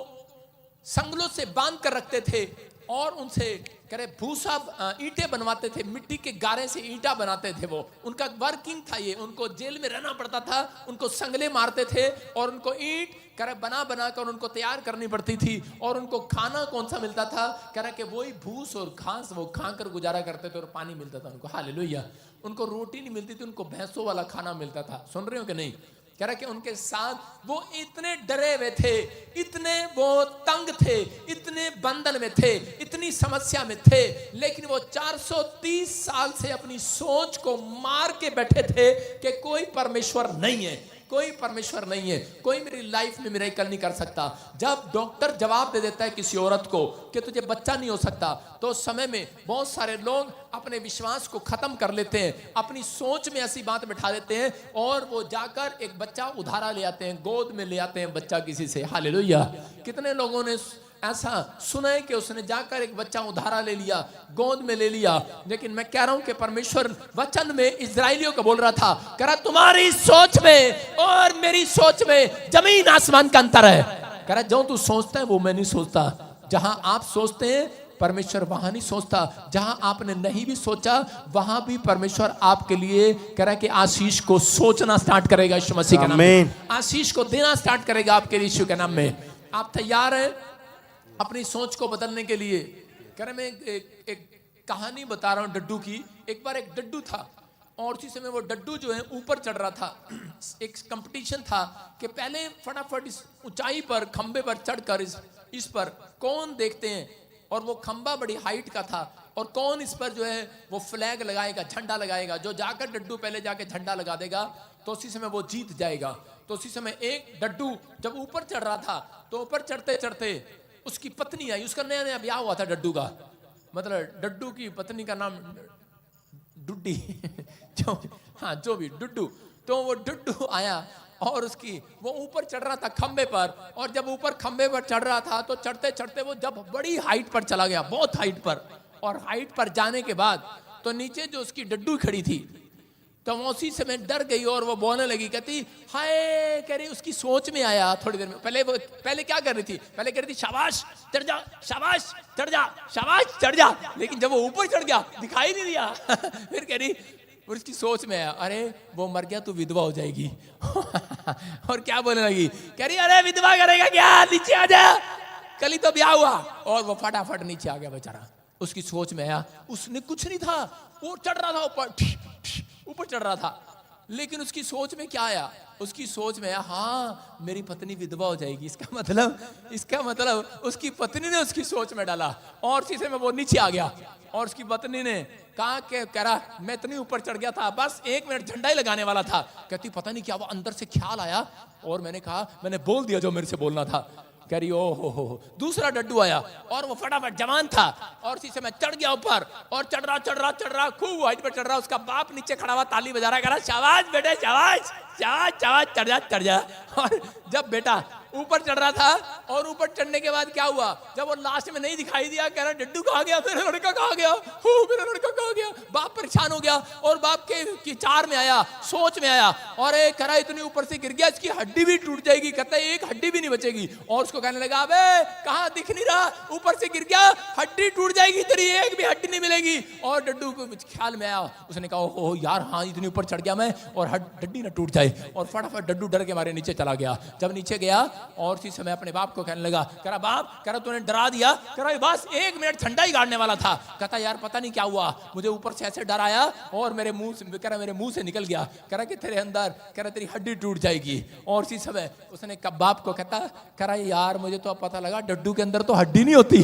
संगलों से बांध कर रखते थे और उनसे करे भूसा ईंटें बनवाते थे, मिट्टी के गारे से ईंटा बनाते थे। वो उनका वर्किंग था ये। उनको जेल में रहना पड़ता था, उनको संगले मारते थे और उनको ईंट करे बना बना कर उनको तैयार करनी पड़ती थी। और उनको खाना कौन सा मिलता था? कह रहा कि वही भूस और घास वो खाकर गुजारा करते थे और पानी मिलता था उनको। हालेलुया। उनको रोटी नहीं मिलती थी, उनको भैंसों वाला खाना मिलता था। सुन रहे हो कि नहीं? कह रहा कि उनके साथ वो इतने डरे हुए थे, इतने वो तंग थे, इतने बंधन में थे, इतनी समस्या में थे, लेकिन वो 430 साल से अपनी सोच को मार के बैठे थे कि कोई परमेश्वर नहीं है, कोई परमेश्वर नहीं है, कोई मेरी लाइफ में मिरेकल नहीं कर सकता। जब डॉक्टर जवाब दे देता है किसी औरत को कि तुझे बच्चा नहीं हो सकता, तो उस समय में बहुत सारे लोग अपने विश्वास को खत्म कर लेते हैं, अपनी सोच में ऐसी बात बिठा देते हैं और वो जाकर एक बच्चा उधारा ले आते हैं, गोद में ले आते हैं बच्चा किसी से। हालेलुया। कितने लोगों ने ऐसा सुना है कि उसने जाकर एक बच्चा उधारा ले लिया, गोद में ले लिया। लेकिन मैं कह रहा हूं कि परमेश्वर वचन में इजराइलियों को बोल रहा था, कह रहा तुम्हारी सोच में और मेरी सोच में जमीन आसमान का अंतर है। कह रहा जो तू सोचता है वो मैं नहीं सोचता। जहां आप सोचते हैं परमेश्वर वहां नहीं सोचता, जहां आपने नहीं भी सोचा वहां भी परमेश्वर आपके लिए कह रहा है कि आशीष को सोचना स्टार्ट करेगा यीशु मसीह के नाम में, आशीष को देना स्टार्ट करेगा आपके लिए यीशु के नाम में। आप तैयार हैं अपनी सोच को बदलने के लिए? कह रहे मैं एक कहानी बता रहा हूं डड्डू की। एक बार एक डड्डू था और उसी समय वो डड्डू जो है ऊपर चढ़ रहा था। एक कंपटीशन था कि पहले फटाफट इस ऊंचाई पर खंबे पर चढ़कर इस पर कौन देखते हैं, और वो खंबा बड़ी हाइट का था, और कौन इस पर जो है वो फ्लैग लगाएगा, झंडा लगाएगा। जो जाकर डड्डू पहले जाके झंडा लगा देगा तो उसी समय वो जीत जाएगा। तो उसी समय एक डड्डू जब ऊपर चढ़ रहा था तो ऊपर चढ़ते चढ़ते उसकी पत्नी आई। उसका नया नया ब्याह हुआ था डड्डू का, मतलब डड्डू की पत्नी का नाम डुड्डी जो भी डुड्डू। तो वो डुड्डू आया और उसकी वो ऊपर चढ़ रहा था खंबे पर, और जब ऊपर खंबे पर चढ़ रहा था तो चढ़ते चढ़ते वो जब बड़ी हाइट पर चला गया, बहुत हाइट पर, और हाइट पर जाने के बाद तो नीचे जो उसकी डड्डू खड़ी थी तो वो उसी समय डर गई और वो बोलने लगी, कहती हाय, कह रही उसकी सोच में आया थोड़ी देर में। पहले क्या कर रही थी? पहले कह रही थी शाबाश चढ़ जा, शाबाश चढ़ जा, शाबाश चढ़ जा। लेकिन जब वो ऊपर चढ़ गया दिखाई नहीं दिया फिर कह रही, उसकी सोच में आया, अरे वो मर गया तो विधवा हो जाएगी और क्या बोलने लगी, कह रही अरे विधवा करेगा क्या, नीचे आ जा, कल ही तो ब्याह हुआ। और वो फटाफट नीचे आ गया बेचारा। उसकी सोच में आया, उसने कुछ नहीं था, वो चढ़ रहा था ऊपर चढ़ रहा था, लेकिन उसकी सोच में क्या आया? उसकी सोच में आया, हाँ मेरी पत्नी विधवा हो जाएगी। इसका मतलब उसकी पत्नी ने उसकी सोच में डाला और शीशे में वो नीचे आ गया। और उसकी पत्नी ने कहा कि कह रहा मैं इतनी ऊपर चढ़ गया था, बस 1 मिनट झंडा ही लगाने वाला था। कहती पता नहीं क्या वो अंदर से ख्याल आया और मैंने कहा, मैंने बोल दिया जो मेरे से बोलना था। कह रही ओ हो। दूसरा डड्डू आया और वो फटाफट जवान था और इसी समय चढ़ गया ऊपर और चढ़ रहा खूब हाइट पर चढ़ रहा। उसका बाप नीचे खड़ा हुआ ताली बजा रहा, कह रहा शाबाश बेटे शाबाश शाबाश शाबाश चढ़ जा। और जब बेटा ऊपर चढ़ रहा था और ऊपर चढ़ने के बाद क्या हुआ, जब वो लास्ट में नहीं दिखाई दिया, कह रहा डड्डू कहाँ गया, मेरा लड़का कहाँ गया, मेरा लड़का कहाँ गया। बाप परेशान हो गया और बाप के विचार में आया, सोच में आया, और कह रहा इतनी ऊपर से गिर गया, इसकी हड्डी भी टूट जाएगी, कहता है एक हड्डी भी नहीं बचेगी। और उसको कहने लगा अबे कहाँ दिख नहीं रहा, ऊपर से गिर गया, हड्डी टूट जाएगी, तेरी एक भी हड्डी नहीं मिलेगी। और डड्डू को ख्याल में आया, उसने कहा ओहो यार हाँ इतनी ऊपर चढ़ गया मैं और हड्डी ना टूट जाए। और फटाफट डड्डू डर के मारे नीचे चला गया। जब नीचे गया और इसी समय अपने बाप को कहने लगा, कह रहा बाप, कह रहा तूने डरा दिया, कह रहा बस 1 मिनट झंडा ही गाड़ने वाला था। कहता यार पता नहीं क्या हुआ, मुझे ऊपर से ऐसे डर आया और मेरे मुंह से, कह रहा मेरे मुंह से निकल गया, कह रहा कि तेरे अंदर, कह रहा तेरी हड्डी टूट जाएगी। और इसी समय उसने बाप को कहता, कह रहा यार मुझे तो अब पता लगा डड्डू के अंदर तो हड्डी नहीं होती।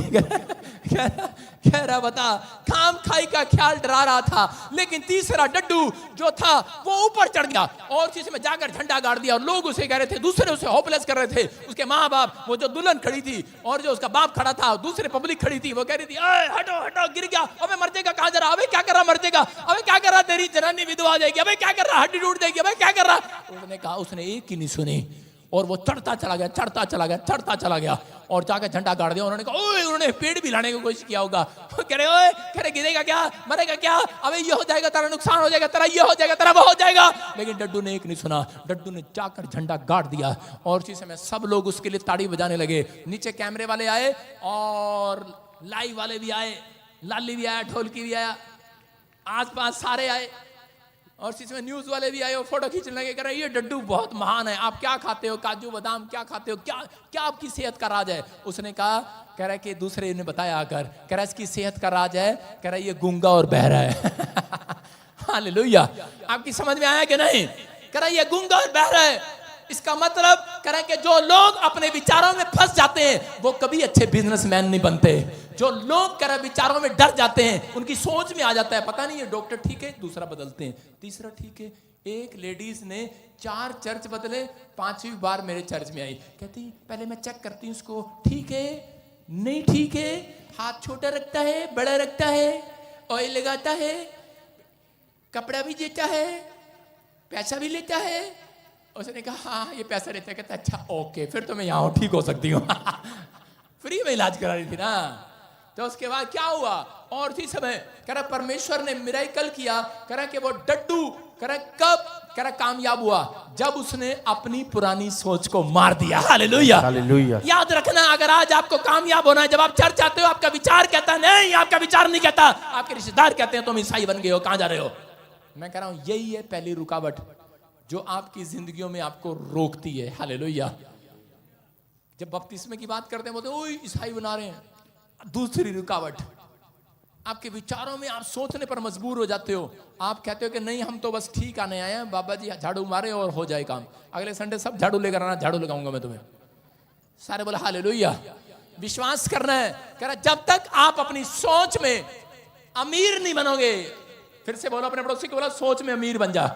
कह रहा बता, खाम खाई का ख्याल डरा रहा था, लेकिन तीसरा डड्डू जो था वो ऊपर चढ़ गया और इसी समय जाकर झंडा गाड़ दिया। और लोग उसे कह रहे थे, दूसरे उसे होपलेस कर रहे थे, उसके माँ बाप, वो जो दुल्हन खड़ी थी और जो उसका बाप खड़ा था, दूसरे पब्लिक खड़ी थी, वो कह रही थी हटो हटो गिर गया, अबे मर जाएगा, कहां जा रहा, अबे क्या कर रहा, मर जाएगा, अबे क्या कर रहा, तेरी जनानी विधवा हो जाएगी, अबे क्या कर रहा, हड्डी टूट जाएगी, अबे क्या कर रहा। उसने कहा, उसने एक ही नहीं सुनी और वो चढ़ता चला गया और जाकर झंडा गाड़ दिया। उन्होंने कहा ओए, उन्होंने पेड़ भी लाने की कोशिश किया होगा, कह रहे ओए, कह रहे गिरेगा क्या, मरेगा क्या, अबे ये हो जाएगा, तेरा नुकसान हो जाएगा, तेरा ये हो जाएगा, तेरा वो हो जाएगा। लेकिन डड्डू ने एक नहीं सुना, डड्डू ने जाकर झंडा गाड़ दिया। और उसी समय सब लोग उसके लिए ताड़ी बजाने लगे। नीचे कैमरे वाले आए और लाइव वाले भी आए, लाली भी आया, ढोलकी भी आया, आस पास सारे आए और इसमें न्यूज वाले भी आए और फोटो खींचने लगे, कह रहे ये डड्डू बहुत महान है, आप क्या खाते हो, काजू बादाम क्या खाते हो, क्या आपकी सेहत का राज है। उसने कहा, कह रहा है कि दूसरे ने बताया आकर, कह रहा है इसकी सेहत का राज है, कह रहा है ये गूंगा और बहरा है। हालेलुया, आपकी समझ में आया कि नहीं? कह रहा है ये गूंगा और बहरा है। इसका मतलब कह रहा है कि जो लोग अपने विचारों में फंस जाते हैं वो कभी अच्छे बिजनेसमैन नहीं बनते। जो लोग कह रहे विचारों में डर जाते हैं, उनकी सोच में आ जाता है, पता नहीं ये डॉक्टर ठीक है, दूसरा बदलते हैं, तीसरा ठीक है, एक लेडीज ने 4 चर्च बदले, 5वीं बार मेरे चर्च में आई। कहती पहले मैं चेक करती हूँ उसको, ठीक है नहीं ठीक है, हाथ छोटा रखता है बड़ा रखता है, ऑयल लगाता है, कपड़ा भी देता है, पैसा भी लेता है। उसने कहा हाँ ये पैसा लेता है। कहता अच्छा ओके, फिर तो मैं यहाँ ठीक हो सकती हूँ। फ्री में इलाज करा रही थी ना। तो उसके बाद क्या हुआ, और उसी समय करा परमेश्वर ने मिरेकल किया, करा कि वो डड्डू करा कब करा कामयाब हुआ, जब उसने अपनी पुरानी सोच को मार दिया। Hallelujah hallelujah. याद रखना, अगर आज आपको कामयाब होना है, जब आप चर्च आते हो आपका विचार कहता नहीं, आपका विचार नहीं कहता, आपके रिश्तेदार कहते हैं तुम ईसाई बन गए हो, कहां जा रहे हो। मैं कह रहा हूं यही है पहली रुकावट जो आपकी जिंदगियों में आपको रोकती है। हालेलुया। जब बपतिस्मे की बात करते हैं बोलते ओए ईसाई बना रहे हैं। दूसरी रुकावट, आपके विचारों में आप सोचने पर मजबूर हो जाते हो। आप कहते हो कि नहीं हम तो बस ठीक आने आए हैं, बाबा जी झाड़ू मारे और हो जाए काम, अगले संडे सब झाड़ू लेकर आना, झाड़ू लगाऊंगा मैं तुम्हें। सारे बोले हालेलुया। विश्वास करना है, कह रहा जब तक आप अपनी सोच में अमीर नहीं बनोगे, फिर से बोलो अपने पड़ोसी को, बोला सोच में अमीर बन जा।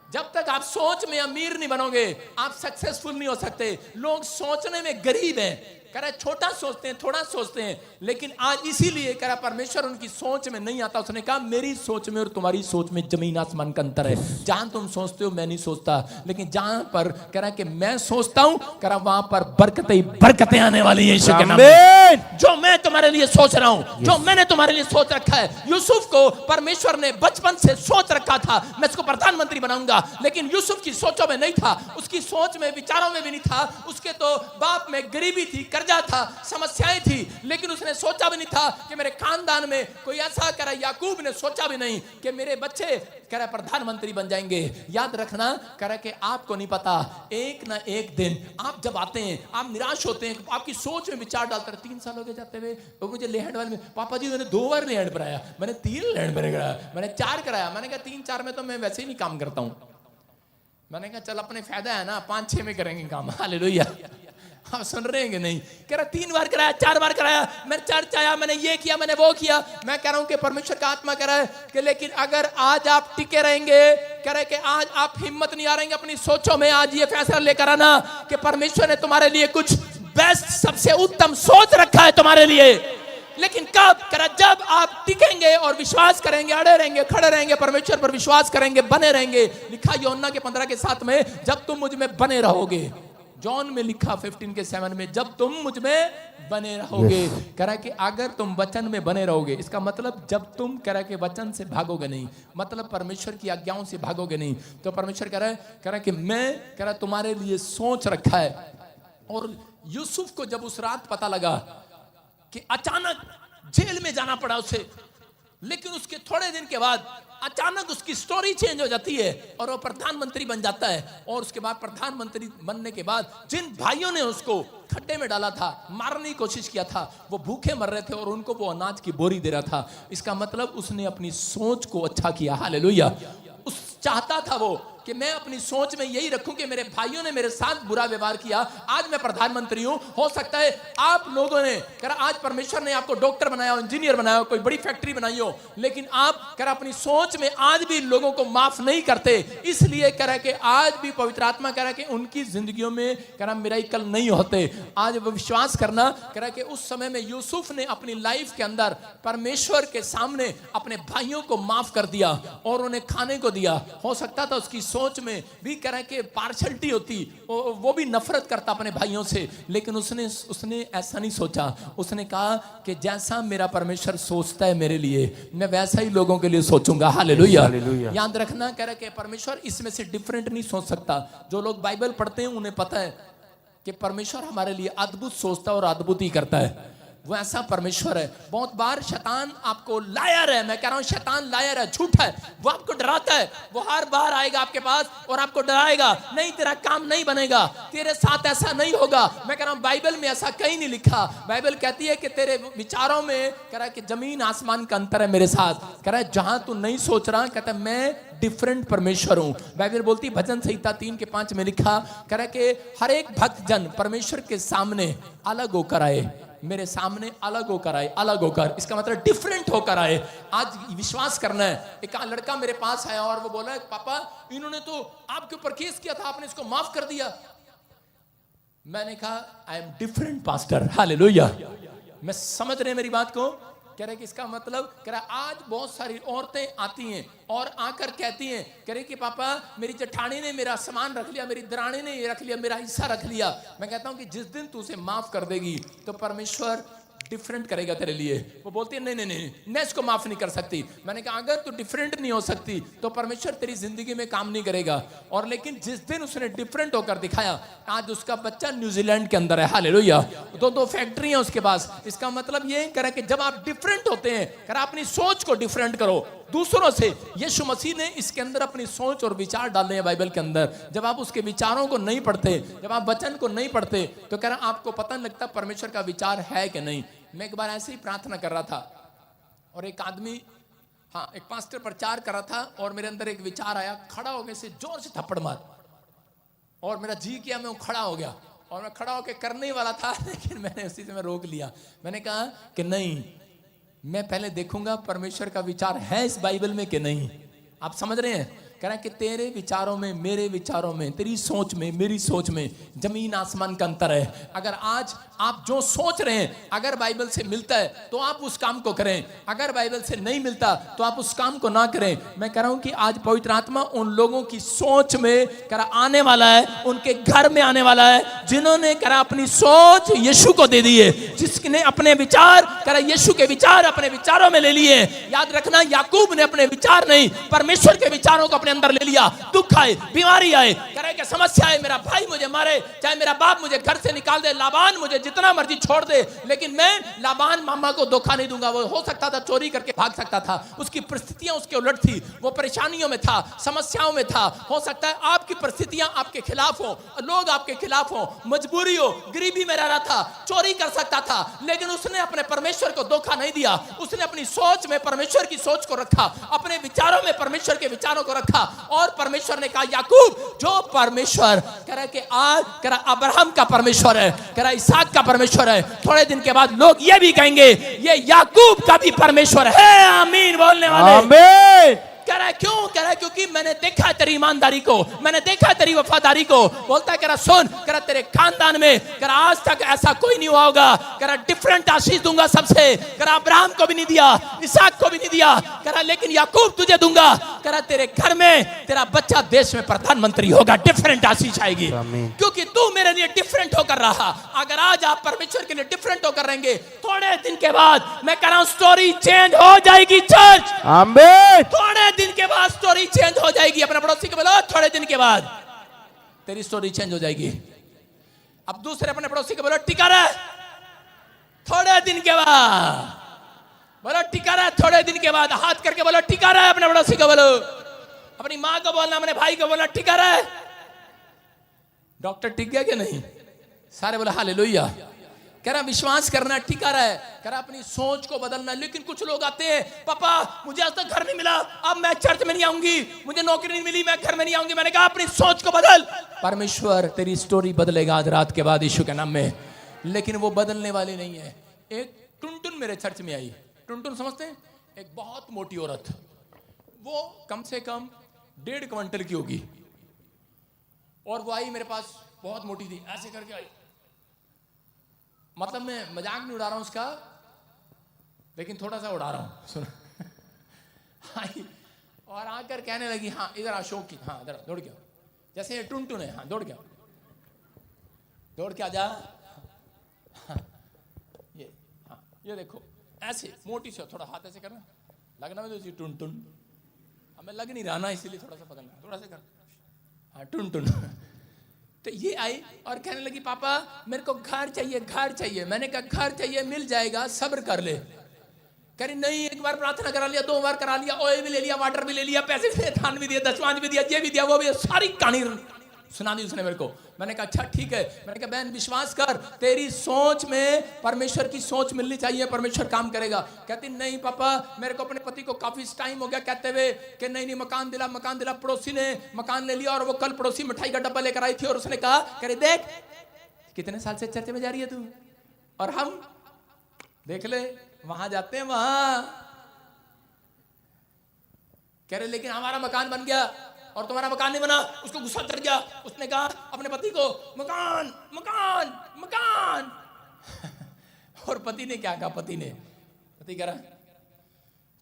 जब तक आप सोच में अमीर नहीं बनोगे आप सक्सेसफुल नहीं हो सकते। लोग सोचने में गरीब हैं, कह रहा छोटा सोचते हैं, थोड़ा सोचते हैं, लेकिन आज इसीलिए कह रहा परमेश्वर उनकी सोच में नहीं आता। उसने कहा मेरी सोच में और तुम्हारी सोच में जमीन आसमान का अंतर है। जहां तुम सोचते हो मैं नहीं सोचता, लेकिन जहां पर कह रहा कि मैं सोचता हूं, कह रहा वहां पर बरकतें आने वाली है यीशु के नाम में। जो मैं तुम्हारे लिए सोच रहा हूं, जो मैंने तुम्हारे लिए सोच रखा है। यूसुफ को परमेश्वर ने बचपन से सोच रखा था मैं इसको प्रधानमंत्री बनाऊंगा, लेकिन यूसुफ की सोचों में नहीं था, उसकी सोच में विचारों में भी नहीं था। उसके तो बाप में गरीबी थी, कर्जा था, समस्याएं थी, लेकिन उसने सोचा भी नहीं था कि मेरे खानदान में कोई ऐसा करा। याकूब ने सोचा भी नहीं कि मेरे बच्चे कह प्रधानमंत्री बन जाएंगे। याद रखना कह कि आपको नहीं पता, एक ना एक दिन आप जब आते हैं आप निराश होते हैं, आपकी सोच में विचार डालते हैं। 3 साल हो गए जाते हुए, वो मुझे लैंड वाले में पापा जी मैंने 2 बार लैंड कराया, मैंने 3 लैंड कराया, मैंने 4 कराया। मैंने कहा 3-4 में तो मैं वैसे ही नहीं काम करता हूं। मैंने कहा चल अपने फायदा है ना, 5-6 में करेंगे काम। हालेलुया। आप सुन रहे हैं कि नहीं। कह रहा 3 बार कराया, 4 बार कराया, मैंने चर्च आया, मैंने ये किया, मैंने वो किया। मैं कह रहा हूं कि परमेश्वर का आत्मा कह रहा है कि लेकिन अगर आज आप टिके रहेंगे, कह रहे कि आज आप हिम्मत नहीं आ रहेंगे अपनी सोचों में, आज ये फैसला लेकर आना कि परमेश्वर ने तुम्हारे लिए कुछ बेस्ट, सबसे उत्तम सोच रखा है तुम्हारे लिए। लेकिन कब कह रहा जब आप टिकेंगे और विश्वास करेंगे, अड़े रहेंगे, खड़े रहेंगे, परमेश्वर पर विश्वास करेंगे, बने रहेंगे। लिखा यूहन्ना के 15:7 में, जब तुम मुझ में बने रहोगे। जॉन में लिखा 15:7 में, जब तुम मुझ में बने रहोगे। कह रहा कि अगर तुम वचन में बने रहोगे, इसका मतलब जब तुम कह रहा कि वचन से भागोगे नहीं, मतलब परमेश्वर की आज्ञाओं से भागोगे नहीं, तो परमेश्वर कह रहा कि मैं कह रहा तुम्हारे लिए सोच रखा है। और यूसुफ को जब उस रात पता लगा कि अचानक जेल में जाना पड़ा उसे, लेकिन उसके थोड़े दिन के बाद अचानक उसकी स्टोरी चेंज हो जाती है और वो प्रधानमंत्री बन जाता है। और उसके बाद प्रधानमंत्री बनने के बाद जिन भाइयों ने उसको खड्डे में डाला था, मारने की कोशिश किया था, वो भूखे मर रहे थे और उनको वो अनाज की बोरी दे रहा था। इसका मतलब उसने अपनी सोच को अच्छा किया। हालेलुया। उस चाहता था वो कि मैं अपनी सोच में यही रखूं कि मेरे भाइयों ने मेरे साथ बुरा व्यवहार किया, आज मैं प्रधानमंत्री हूं। हो सकता है आप लोगों ने कहा आज परमेश्वर ने आपको डॉक्टर बनाया हो, इंजीनियर बनाया हो, कोई बड़ी फैक्ट्री बनाई हो, लेकिन आप कहा अपनी सोच में आज भी लोगों को माफ नहीं करते। इसलिए कह कि आज भी पवित्र आत्मा कह रहा कि उनकी जिंदगियों में कह मिरेकल नहीं होते। आज वो विश्वास करना कह कि उस समय में यूसुफ ने अपनी लाइफ के अंदर परमेश्वर के सामने अपने भाइयों को माफ कर दिया और उन्हें खाने को दिया। हो सकता था उसकी सोच में भी कह रहा कि पार्शलिटी होती, वो भी नफरत करता अपने भाइयों से, लेकिन उसने ऐसा नहीं सोचा। उसने कहा कि जैसा मेरा परमेश्वर सोचता है मेरे लिए, मैं वैसा ही लोगों के लिए सोचूंगा। हालेलुया। याद रखना कह रहा कि परमेश्वर इसमें से डिफरेंट नहीं सोच सकता। जो लोग बाइबल पढ़ते हैं उन्हें पता है कि परमेश्वर हमारे लिए अद्भुत सोचता है और अद्भुत ही करता है। वो ऐसा परमेश्वर है। बहुत बार शैतान आपको लायर है, मैं कह रहा हूं शैतान लायर है, झूठा है। वो आपको डराता है, वो हर बार आएगा आपके पास और आपको डराएगा, नहीं तेरा काम नहीं बनेगा, तेरे साथ ऐसा नहीं होगा। मैं कह रहा हूं बाइबल में ऐसा कहीं नहीं लिखा। बाइबल कहती है कि तेरे विचारों में कह रहा है कि जमीन आसमान का अंतर है मेरे साथ। कह रहा है जहां तू नहीं सोच रहा, कहता है मैं डिफरेंट परमेश्वर हूं। बाइबल बोलती भजन संहिता 3:5 में लिखा, कह रहा है कि हर एक भक्त जन परमेश्वर के सामने अलग होकर आए। मेरे सामने अलग होकर आए, अलग होकर, इसका मतलब डिफरेंट होकर आए। आज विश्वास करना है। एक लड़का मेरे पास आया और वो बोला, पापा इन्होंने तो आपके ऊपर केस किया था, आपने इसको माफ कर दिया। मैंने कहा I am different pastor, hallelujah. मैं समझ रहे मेरी बात को? कह रहे कि इसका मतलब, कह रहा आज बहुत सारी औरतें आती हैं और आकर कहती हैं, कह रहे कि पापा मेरी जेठानी ने मेरा सामान रख लिया, मेरी दरानी ने ये रख लिया, मेरा हिस्सा रख लिया। मैं कहता हूं कि जिस दिन तू उसे माफ कर देगी तो परमेश्वर डिफरेंट करेगा तेरे लिए। वो बोलती है नहीं नहीं नहीं, मैं इसको माफ नहीं कर सकती। मैंने कहा अगर तू डिफरेंट नहीं हो सकती तो परमेश्वर तेरी जिंदगी में काम नहीं करेगा। और लेकिन जिस दिन उसने डिफरेंट होकर दिखाया, आज उसका बच्चा न्यूजीलैंड के अंदर है, हालेलुया। दो फैक्ट्री है उसके पास। इसका मतलब ये करे कि जब आप डिफरेंट होते हैं, कर अपनी सोच को डिफरेंट करो दूसरों से। यीशु मसीह ने इसके अंदर अपनी सोच और विचार डाले हैं बाइबल के अंदर। जब आप उसके विचारों को नहीं पढ़ते, जब आप वचन को नहीं पढ़ते, तो कह रहा आपको पता नहीं लगता परमेश्वर का विचार है कि नहीं। मैं एक बार ऐसे ही प्रार्थना कर रहा था और एक आदमी, एक पास्टर प्रचार कर रहा था और मेरे अंदर एक विचार आया, खड़ा हो गए से जोर से थप्पड़ मार, और मेरा जी किया, मैं खड़ा हो गया और मैं खड़ा होकर करने ही वाला था, लेकिन मैंने उसी से मैं रोक लिया। मैंने कहा कि नहीं, मैं पहले देखूंगा परमेश्वर का विचार है इस बाइबल में कि नहीं। आप समझ रहे हैं? कह रहा है कि तेरे विचारों में, मेरे विचारों में, तेरी सोच में, मेरी सोच में जमीन आसमान का अंतर है। अगर आज आप जो सोच रहे हैं अगर बाइबल से मिलता है तो आप उस काम को करें, अगर बाइबल से नहीं मिलता तो आप उस काम को ना करें। मैं कह रहा हूं कि आज पवित्र आत्मा उन लोगों की सोच में करा आने वाला है, उनके घर में आने वाला है, जिन्होंने करा अपनी सोच यीशु को दे दी है, जिसने अपने विचार करा यीशु के विचार अपने विचारों में ले लिए। याद रखना, याकूब ने अपने विचार नहीं, परमेश्वर के विचारों को अपने अंदर ले लिया। दुख आए, बीमारी आए, करे कि समस्या आए, मेरा भाई मुझे मारे, चाहे मेरा बाप मुझे घर से निकाल दे, लाबान मुझे जितना मर्जी छोड़ दे, लेकिन मैं लाबान मामा को धोखा नहीं दूंगा। वो हो सकता था चोरी करके भाग सकता था, उसकी परिस्थितियां उसके उलट थी, वो परेशानियों में था, समस्याओं में था। हो सकता है आपकी परिस्थितियां आपके खिलाफ हो, लोग आपके खिलाफ हो, मजबूरी हो, गरीबी में रह रहा था, चोरी कर सकता था, लेकिन उसने अपने परमेश्वर को धोखा नहीं दिया। उसने अपनी सोच में परमेश्वर की सोच को रखा, अपने विचारों में परमेश्वर के विचारों को रखा, और परमेश्वर ने कहा याकूब, जो परमेश्वर कह रहा है कि आज कह रहा अब्राहम का परमेश्वर है, कह रहा इसहाक का परमेश्वर है, थोड़े दिन के बाद लोग ये भी कहेंगे ये याकूब का भी परमेश्वर है। आमीन बोलने वाले आमीन। कह रहा है क्यों? कह रहा है क्योंकि मैंने देखा है तेरी ईमानदारी को, मैंने देखा है तेरी वफादारी को। बोलता है कह रहा सुन, कह रहा तेरे खानदान में कह रहा आज तक ऐसा कोई नहीं हुआ होगा, कह रहा डिफरेंट आशीष दूंगा सबसे, कह रहा अब्राहम को भी नहीं दिया, इसहाक को भी नहीं दिया, कह रहा लेकिन याकूब तुझे दूंगा। कह रहा तेरे घर में तेरा बच्चा देश में प्रधानमंत्री होगा, डिफरेंट आशीष आएगी, क्योंकि तू मेरे लिए डिफरेंट होकर रहा। अगर आज आप परमेश्वर के लिए डिफरेंट होकर रहेंगे, थोड़े दिन के बाद मैं कह रहा हूं स्टोरी चेंज हो जाएगी चर्च। आमीन। थोड़े दिन के बाद स्टोरी चेंज हो जाएगी। अपने पड़ोसी को बोलो थोड़े दिन के बाद तेरी स्टोरी चेंज हो जाएगी। अब दूसरे अपने पड़ोसी को बोलो टिका रहा, थोड़े दिन के बाद बोलो टिका रहा, थोड़े दिन के बाद हाथ करके बोलो टिका रहा है। अपने पड़ोसी को बोलो, अपनी मां को बोलना, अपने भाई को बोलना टिका रहा है। डॉक्टर टिक गया कि नहीं? सारे बोले हालेलुया। कह रहा विश्वास करना, टिका रहा है, कह रहा अपनी सोच को बदलना। लेकिन कुछ लोग आते हैं, पापा मुझे आज तक घर नहीं मिला, अब मैं चर्च में नहीं आऊंगी, मुझे नौकरी नहीं मिली, मैं घर में नहीं आऊंगी। मैंने कहा अपनी सोच को बदल, परमेश्वर तेरी स्टोरी बदलेगा आज रात के बाद यीशु के नाम में। लेकिन वो बदलने वाली नहीं है। एक टुनटुन मेरे चर्च में आई। टुनटुन समझते हैं? एक बहुत मोटी औरत, वो कम से कम 1.5 क्विंटल की होगी, और वो आई मेरे पास, बहुत मोटी थी, ऐसे करके आई। मतलब मैं मजाक नहीं उड़ा रहा हूं उसका, लेकिन थोड़ा सा उड़ा रहा हूं। सुन आई और आकर कहने लगी हाँ इधर अशोक की, हाँ इधर दौड़ गया, जैसे ये टुनटुन है, हाँ दौड़ गया, दौड़ के आ जा। हाँ, ये देखो ऐसे मोटी से, थोड़ा हाथ ऐसे करना, लगना में तो टुनटुन, हमें लग नहीं रहा ना, इसीलिए थोड़ा सा पकड़ना, थोड़ा सा कर, हाँ टुनटुन। तो ये आई और कहने लगी पापा मेरे को घर चाहिए, घर चाहिए। मैंने कहा घर चाहिए, मिल जाएगा, सब्र कर ले। कह रही नहीं, एक बार प्रार्थना करा लिया, 2 बार करा लिया, ऑयल भी ले लिया, वाटर भी ले लिया, पैसे भी दिए, दान भी दिया, दशवांश भी दिया, ये भी दिया, वो भी, सारी कहानी सुना दी उसने मेरे को। मैंने कहा अच्छा ठीक है। मैंने कहा बहन विश्वास कर, तेरी सोच में परमेश्वर की सोच मिलनी चाहिए, परमेश्वर काम करेगा। कहती नहीं पापा मेरे को अपने पति को काफी टाइम हो गया कहते हुए कि नहीं मकान दिला, मकान दिला। पड़ोसी ने मकान ले लिया और वो कल पड़ोसी मिठाई का डब्बा लेकर आई थी और उसने कहा, कह रही देख कितने साल से चर्च में जा रही है तू, और हम देख ले, वहां जाते हैं वहां। कह रहे लेकिन हमारा मकान बन गया और तुम्हारा मकान नहीं बना। उसको गुस्सा चढ़ गया, उसने कहा अपने पति को, मकान मकान मकान। और पति ने क्या कहा? पति कह रहा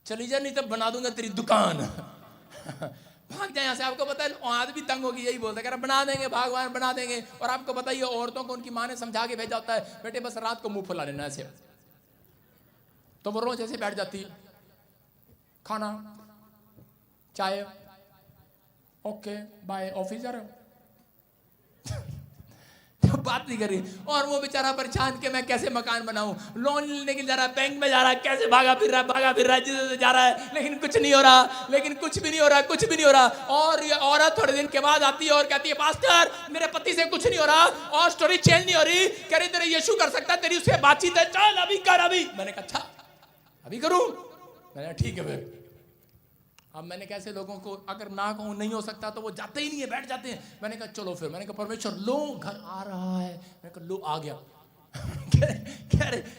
चली जा नहीं तो बना दूंगा तेरी दुकान। भाग जाए यहाँ से। आपको पता है आदमी तंग होगी यही बोलता है, बना देंगे भगवान बना देंगे। और आपको पता ही है औरतों को उनकी माँ ने समझा के भेजा होता है, बेटे बस रात को मुंह फुला लेना ऐसे। तो वो रोज ऐसे बैठ जाती, खाना चाय, ओके बाय, ऑफिस जा रहे हो। बात नहीं करी। और वो बेचारा परेशान कि मैं कैसे मकान बनाऊं, लोन लेने के लिए जा रहा है, बैंक में जा रहा है, कैसे भागा फिर रहा है, जिधर जा रहा है, लेकिन कुछ नहीं हो रहा, कुछ भी नहीं हो रहा। और ये औरत थोड़े दिन के बाद आती है और कहती है पास्टर मेरे पति से कुछ नहीं हो रहा और स्टोरी चेंज नहीं हो रही। कह रही तेरे यीशु कर सकता है, तेरी उससे बातचीत है, चल अभी कर। अभी मैंने कहा अच्छा अभी करूं? मैंने ठीक है भाई। अब मैंने कैसे लोगों को अगर ना कहूं नहीं हो सकता तो वो जाते ही नहीं है, बैठ जाते हैं। मैंने कहा चलो फिर। मैंने कहा परमेश्वर लो घर आ रहा है। मैंने कहा लो आ गया।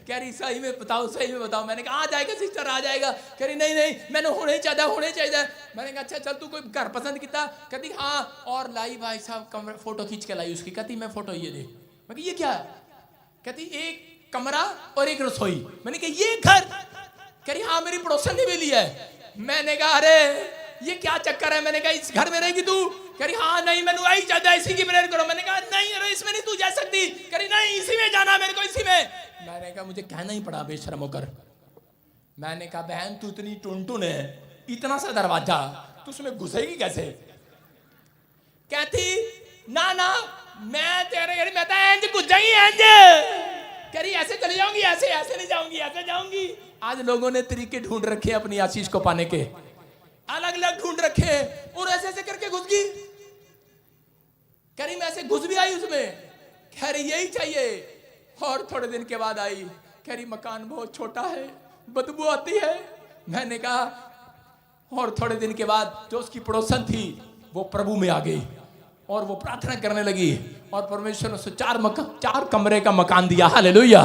कह रही सही में बताओ। मैंने कहा आ जाएगा सिस्टर आ जाएगा। कह रही नहीं मैंने होने चाहिए। मैंने कहा अच्छा चल तू कोई घर पसंद किया? कहती हाँ। और लाई भाई साहब फोटो खींच के लाई उसकी। कहती मैं फोटो ये दे। मैं कहा ये क्या है? कहती एक कमरा और एक रसोई। मैंने कहा ये घर? कह रही हाँ मेरी पड़ोसन ने भी लिया है। मैंने कहा अरे ये क्या चक्कर है? मैंने कहा इस घर में रहेगी तू? कह रही हाँ नहीं मैंने वही चाहता इसी की प्रेयर करो। मैंने कहा नहीं अरे इसमें नहीं तू जा सकती। कह रही नहीं इसी में जाना मेरे को, इसी में। मैंने कहा मुझे कहना ही पड़ा बेशर्म होकर। मैंने कहा बहन तू इतनी टुनटुन है, इतना सा दरवाजा तू उसमें घुसेगी कैसे? कहती ना मैं तेरे घर में इंज घुस जाएंगी इंज। कह रही ऐसे चली जाऊंगी, ऐसे नहीं जाऊंगी, ऐसे जाऊंगी। आज लोगों ने तरीके ढूंढ रखे अपनी आशीष को पाने के, अलग ढूंढ रखे और ऐसे करके घुस गई। कह रही मैं ऐसे घुस भी आई उसमें। कह रही यही चाहिए। और थोड़े दिन के बाद आई। कह रही मकान बहुत छोटा है, बदबू आती है। मैंने कहा और थोड़े दिन के बाद जो उसकी पड़ोसन थी वो प्रभु में आ गई और वो प्रार्थना करने लगी और परमेश्वर ने उसे 4 कमरे का मकान दिया। हालेलुया।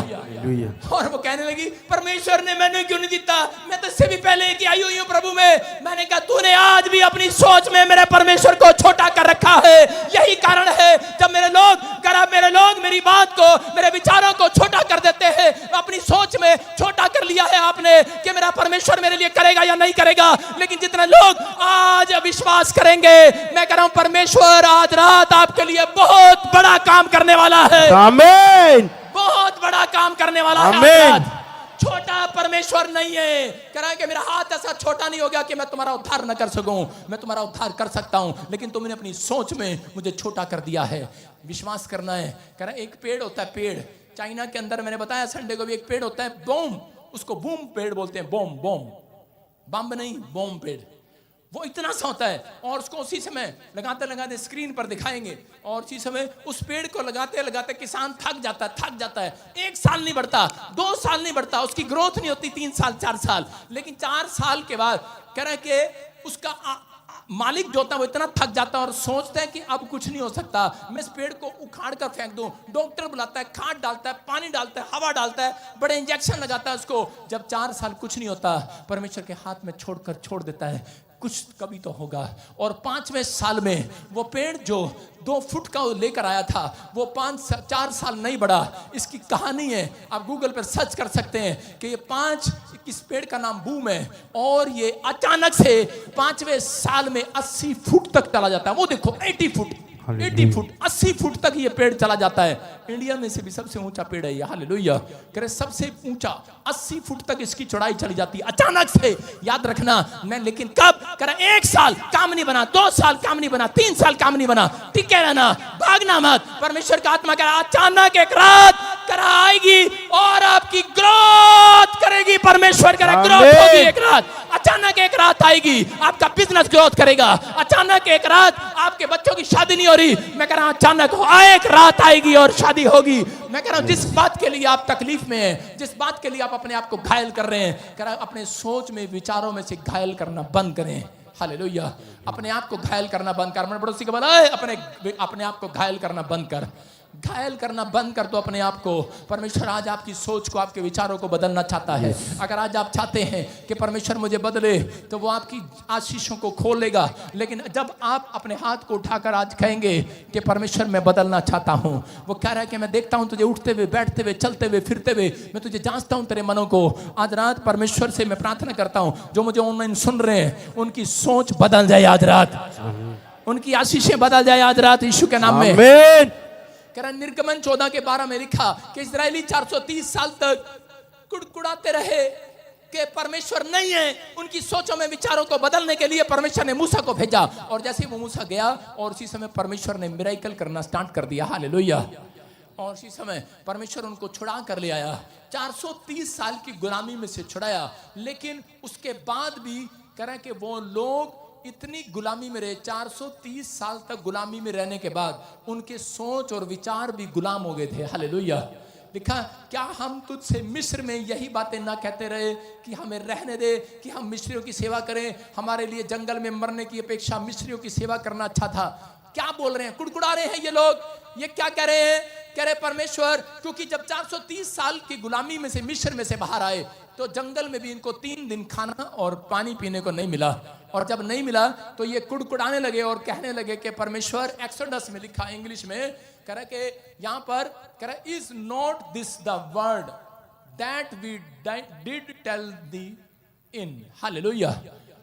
और वो कहने लगी परमेश्वर ने मैंने क्यों नहीं दिया, मैं तो इससे भी पहले की आई हुई हूँ प्रभु में। मैंने कहा तूने आज भी अपनी सोच में मेरे परमेश्वर को छोटा कर रखा है। यही कारण है जब मेरे लोग मेरी बात को, मेरे विचारों को छोटा कर देते हैं। अपनी सोच में छोटा कर लिया है आपने कि मेरा परमेश्वर मेरे लिए करेगा या नहीं करेगा। लेकिन जितने लोग आज विश्वास करेंगे, मैं कह रहा हूं परमेश्वर आज रात आपके लिए बहुत बड़ा काम करने वाला है। आमीन। बहुत बड़ा काम करने वाला है। आमीन। छोटा परमेश्वर नहीं है। कह रहा है कि मेरा हाथ ऐसा छोटा नहीं हो गया कि मैं तुम्हारा उद्धार न कर सकूं। मैं तुम्हारा उद्धार कर सकता हूं, लेकिन तुमने अपनी सोच में मुझे छोटा कर दिया है। विश्वास करना है। कह रहा है एक पेड़ होता है, पेड़ चाइना के अंदर, मैंने बताया संडे को भी, एक पेड़ होता है बूम, उसको बूम पेड़ बोलते हैं। बूम बम्ब नहीं, बूम पेड़। वो इतना सा होता है और उसको उसी समय लगाते स्क्रीन पर दिखाएंगे और उसी समय उस पेड़ को लगाते किसान थक जाता है। 1 साल नहीं बढ़ता, 2 साल नहीं बढ़ता, उसकी ग्रोथ नहीं होती 3 साल 4 साल। लेकिन 4 साल के बाद कह रहा है कि उसका मालिक जो होता है वो इतना थक जाता है और सोचता है कि अब कुछ नहीं हो सकता, मैं इस पेड़ को उखाड़ कर फेंक दूं। डॉक्टर बुलाता है, खाद डालता है, पानी डालता है, हवा डालता है, बड़े इंजेक्शन लगाता है उसको। जब 4 साल कुछ नहीं होता, परमेश्वर के हाथ में छोड़ देता है कुछ कभी तो होगा। और 5वें साल में वो पेड़ जो 2 फुट का लेकर आया था वो 4 साल नहीं बढ़ा। इसकी कहानी है, आप गूगल पर सर्च कर सकते हैं कि ये इस पेड़ का नाम बूम है और ये अचानक से 5वें साल में 80 फुट तक चला जाता है। वो देखो 80 फुट 80 फुट तक ये पेड़ चला जाता है। इंडिया में से भी सबसे ऊंचा पेड़ है ये। हालेलुया। कह रहे सबसे ऊंचा 80 फुट तक इसकी चौड़ाई चली जाती है अचानक से। याद रखना मैं, लेकिन कब? कह रहा 1 साल काम नहीं बना, 2 साल काम नहीं बना, 3 साल काम नहीं बना, टिके रहना, भागना मत। परमेश्वर का आत्मा कह रहा अचानक एक रात करा आएगी और आपकी ग्रोथ करेगी। परमेश्वर कह रहा ग्रोथ होगी एक रात। अचानक एक रात आएगी, आपका बिजनेस ग्रोथ करेगा। अचानक एक रात आपके बच्चों की शादी नहीं हो रही, मैं कह रहा हूं अचानक एक रात आएगी और शादी होगी। मैं कह रहा हूं जिस बात के लिए आप तकलीफ में हैं, जिस बात के लिए आप अपने आप को घायल कर रहे हैं, कह रहा हूं अपने सोच में, विचारों में से घायल करना बंद करें। हालेलुया। अपने आप को घायल करना बंद कर। मैंने पड़ोसी को बोला अपने आप को घायल करना बंद कर। घायल करना बंद कर दो अपने आप को। परमेश्वर आज आपकी सोच को, आपके विचारों को बदलना चाहता है। अगर आज आप चाहते हैं कि परमेश्वर मुझे बदले, तो वो आपकी आशीषों को खोलेगा। लेकिन जब आप अपने हाथ को उठाकर आज कहेंगे कि परमेश्वर मैं बदलना चाहता हूं, वो कह रहा है कि मैं देखता हूं तुझे उठते हुए, बैठते हुए, चलते हुए, फिरते हुए, मैं तुझे जांचता हूं तेरे मनों को। आज रात परमेश्वर से मैं प्रार्थना करता हूं, जो मुझे ऑनलाइन सुन रहे हैं, उनकी सोच बदल जाए आज रात, उनकी आशीषें बदल जाए आज रात, यीशु के नाम में। आमीन। कह रहा निर्गमन 14:12 में लिखा कि इजरायली 430 साल तक कुड़कुड़ाते रहे कि परमेश्वर नहीं है। उनकी सोचों में, विचारों को बदलने के लिए परमेश्वर ने मूसा को भेजा, और जैसे ही वो मूसा गया और उसी समय परमेश्वर ने मिरेकल करना स्टार्ट कर दिया। हालेलुया। और उसी समय परमेश्वर उनको छुड़ा कर ले आया, 430 साल की गुलामी में से छुड़ाया। लेकिन उसके बाद भी कह रहा है कि वो लोग इतनी गुलामी में रहे, 430 साल तक गुलामी में रहने के बाद उनके सोच और विचार भी गुलाम हो गए थे। हालेलुया। लिखा, क्या हम तुझसे मिस्र में यही बातें ना कहते रहे कि हमें रहने दे, कि हम मिस्रियों की सेवा करें? हमारे लिए जंगल में मरने की अपेक्षा मिस्रियों की सेवा करना अच्छा था। क्या बोल रहे हैं? कुड़कुड़ा रहे हैं ये लोग। ये क्या कह रहे हैं? कह रहे परमेश्वर, क्योंकि जब 430 साल की गुलामी में से, मिस्र में से बाहर आए, तो जंगल में भी इनको 3 दिन खाना और पानी पीने को नहीं मिला। और जब नहीं मिला तो ये कुड़कुड़ाने लगे और कहने लगे कि परमेश्वर, एक्सोडस में लिखा इंग्लिश में, कह रहा कि यहां पर कह रहा, is not this the word that we did tell thee in. Hallelujah.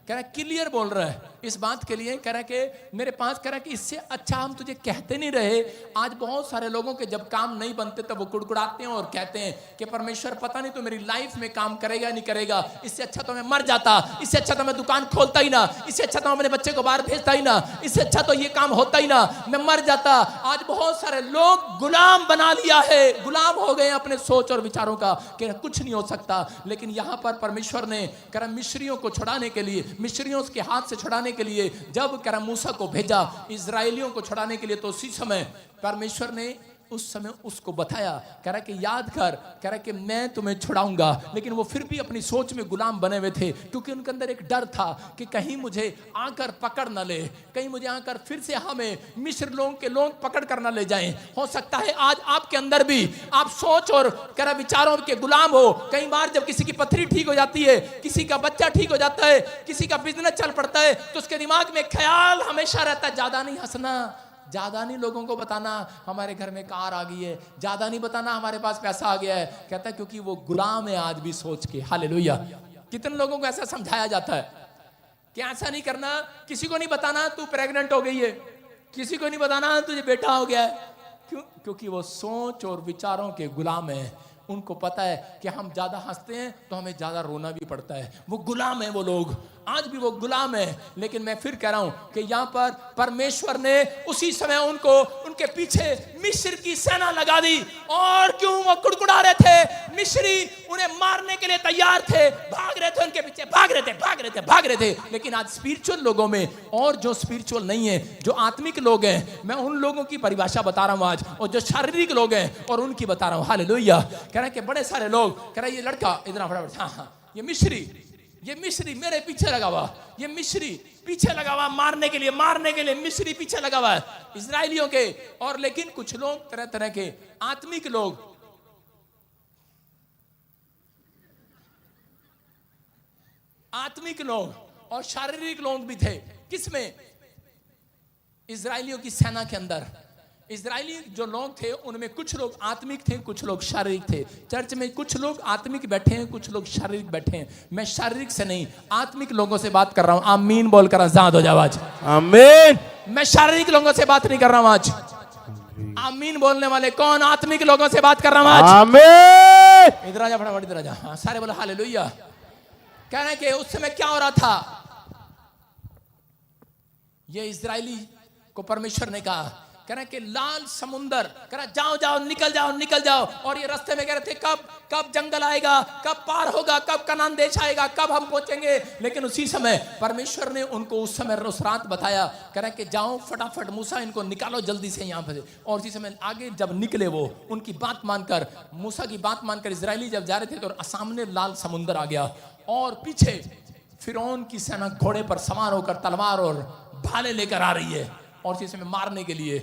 कह रहा क्लियर बोल रहा है इस बात के लिए। कह रहा कि मेरे पास, कह रहा कि इससे अच्छा हम तुझे कहते नहीं रहे। आज बहुत सारे लोगों के जब काम नहीं बनते तब वो कुड़कुड़ाते हैं और कहते हैं कि परमेश्वर पता नहीं तो मेरी लाइफ में काम करेगा नहीं करेगा, इससे अच्छा तो मैं मर जाता, इससे अच्छा तो मैं दुकान खोलता ही ना, इससे अच्छा तो मैं अपने बच्चे को बाहर भेजता ही ना, इससे अच्छा तो ये काम होता ही ना, मैं मर जाता। आज बहुत सारे लोग गुलाम बना लिया है, गुलाम हो गए अपने सोच और विचारों का कि कुछ नहीं हो सकता। लेकिन यहां पर परमेश्वर ने कह रहा मिस्रियों को छुड़ाने के लिए, मिस्रियों के हाथ से छुड़ाने के लिए जब कह रहा मूसा को भेजा इजराइलियों को छुड़ाने के लिए, तो उसी समय परमेश्वर ने उस समय उसको बताया, कह रहा कि याद कर, कह रहा कि मैं तुम्हें छुड़ाऊंगा। लेकिन वो फिर भी अपनी सोच में गुलाम बने हुए थे, क्योंकि उनके अंदर एक डर था कि कहीं मुझे आकर पकड़ न ले, कहीं मुझे आकर फिर से हमें मिस्र लोगों के लोग पकड़ कर न ले जाएं। हो सकता है आज आपके अंदर भी आप सोच और कह रहा विचारों के गुलाम हो। कई बार जब किसी की पथरी ठीक हो जाती है, किसी का बच्चा ठीक हो जाता है, किसी का बिजनेस चल पड़ता है, तो उसके दिमाग में ख्याल हमेशा रहता है, ज्यादा नहीं हंसना, ज्यादा नहीं लोगों को बताना हमारे घर में कार आ गई है, ज्यादा नहीं बताना हमारे पास पैसा आ गया है। कहता है क्योंकि वो गुलाम है आज भी सोच के। हालेलुया। कितने लोगों को ऐसा समझाया जाता है कि ऐसा नहीं करना, किसी को नहीं बताना तू प्रेग्नेंट हो गई है, किसी को नहीं बताना तुझे बेटा हो गया है। क्यों? क्योंकि वो सोच और विचारों के गुलाम है। उनको पता है कि हम ज्यादा हंसते हैं तो हमें ज्यादा रोना भी पड़ता है। वो गुलाम है, वो लोग आज भी वो गुलाम है। लेकिन मैं फिर कह रहा हूं कि यहां पर परमेश्वर ने उसी समय उनको, उनके पीछे मिस्र की सेना लगा दी। और क्यों वो कुड़कुड़ा रहे थे? मिस्री उन्हें मारने के लिए तैयार थे, भाग रहे थे, उनके पीछे भाग रहे थे, भाग रहे थे, भाग रहे थे। लेकिन आज स्पिरिचुअल लोगों में और जो स्पिरिचुअल नहीं है, जो आत्मिक लोग हैं, मैं उन लोगों की परिभाषा बता रहा हूं आज, और जो शारीरिक लोग हैं और उनकी बता रहा हूं। हालेलुया। कह रहा है कि बड़े सारे लोग, कह रहा है ये लड़का इतना फटाफट, हाँ ये मिस्री मेरे पीछे लगा हुआ, ये मिस्री पीछे लगा हुआ मारने के लिए मिस्री पीछे लगा हुआ है इजराइलियों के। और लेकिन कुछ लोग, तरह तरह के आत्मिक लोग, और शारीरिक लोग भी थे। किसमें? इजराइलियों की सेना के अंदर। इजरायली जो लोग थे उनमें कुछ लोग आत्मिक थे, कुछ लोग शारीरिक थे। चर्च में कुछ लोग आत्मिक बैठे हैं, कुछ लोग शारीरिक बैठे हैं। मैं शारीरिक से नहीं, आत्मिक लोगों से बात कर रहा हूं। आमीन बोलकर आजाद हो जाओ आज। आमीन। मैं शारीरिक लोगों से बात नहीं कर रहा हूं आज। आमीन बोलने वाले कौन? आत्मिक लोगों से बात कर रहा हूं आज। आमीन। इधर आजा फटाफट, इधर आजा। हाँ, सारे बोलो हालेलुया। कह रहे हैं कि उस समय क्या हो रहा था? ये इजरायली को परमेश्वर ने कहा, कह रहे कि लाल समुंदर, कह रहा जाओ जाओ, निकल जाओ। और ये रास्ते में कह रहे थे कब जंगल आएगा, कब पार होगा, कब कनान देश आएगा, कब हम पहुंचेंगे। लेकिन उसी समय परमेश्वर ने उनको उस समय उस रात बताया, कह रहे कि जाओ फटाफट, मूसा इनको निकालो जल्दी से यहाँ पे। और उसी समय आगे जब निकले वो, उनकी बात मानकर, मूसा की बात मानकर इजरायली जब जा रहे थे, तो सामने लाल समुंदर आ गया और पीछे फिरौन की सेना घोड़े पर सवार होकर तलवार और भाले लेकर आ रही है, और इसी समय मारने के लिए।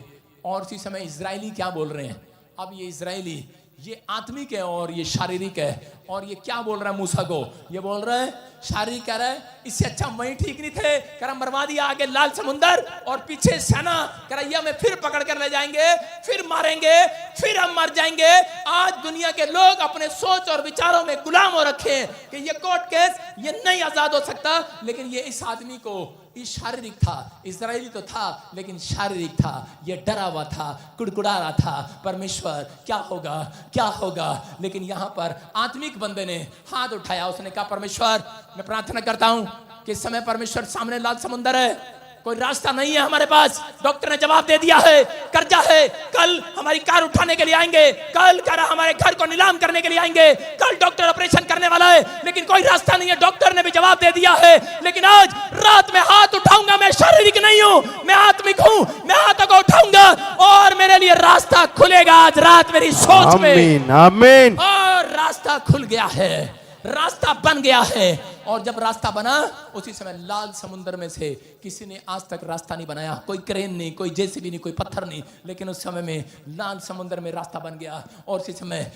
और उसी समय इजरायली क्या बोल रहे हैं? अब ये इजरायली, ये आत्मिक है और ये शारीरिक है। और ये क्या बोल रहा है मूसा को? ये बोल रहा है, शारीरिक कह रहा है इससे अच्छा वहीं ठीक नहीं थे, कह रहा मरवा दिया आगे लाल समुंदर और पीछे सेना, कह रहा ये हमें फिर पकड़ कर ले जाएंगे, फिर मारेंगे, फिर हम मर जाएंगे। आज दुनिया के लोग अपने सोच और विचारों में गुलाम हो रखे हैं कि ये कोर्ट केस ये नहीं आजाद हो सकता। लेकिन ये इस आदमी को, ये शारीरिक था, इजरायली तो था लेकिन शारीरिक था, ये डरा हुआ था, कुड़कुड़ा रहा था, परमेश्वर क्या होगा क्या होगा। लेकिन यहां पर आत्मिक बंदे ने हाथ उठाया, उसने कहा परमेश्वर मैं प्रार्थना करता हूं कि इस समय परमेश्वर सामने लाल समुंदर है, कोई रास्ता नहीं है हमारे पास। डॉक्टर ने जवाब दे दिया है, कर्जा है, कल हमारी कार उठाने के लिए आएंगे, कल कह रहा हमारे घर को नीलाम करने के लिए आएंगे, कल डॉक्टर ऑपरेशन करने वाला है, लेकिन कोई रास्ता नहीं है। डॉक्टर ने भी जवाब दे दिया है, लेकिन आज रात में हाथ उठाऊंगा, मैं शारीरिक नहीं हूं, मैं आत्मिक हूं, मैं हाथों को उठाऊंगा और मेरे लिए रास्ता खुलेगा। आज रात मेरी सोच में आमीन आमीन। और रास्ता खुल गया है, रास्ता बन गया है। और जब रास्ता बना, उसी समय लाल समुंदर में से किसी ने आज तक रास्ता नहीं बनाया, कोई क्रेन नहीं, कोई जेसीबी नहीं, कोई पत्थर नहीं, लेकिन उस समय में लाल समुंदर में रास्ता बन गया। और उसी समय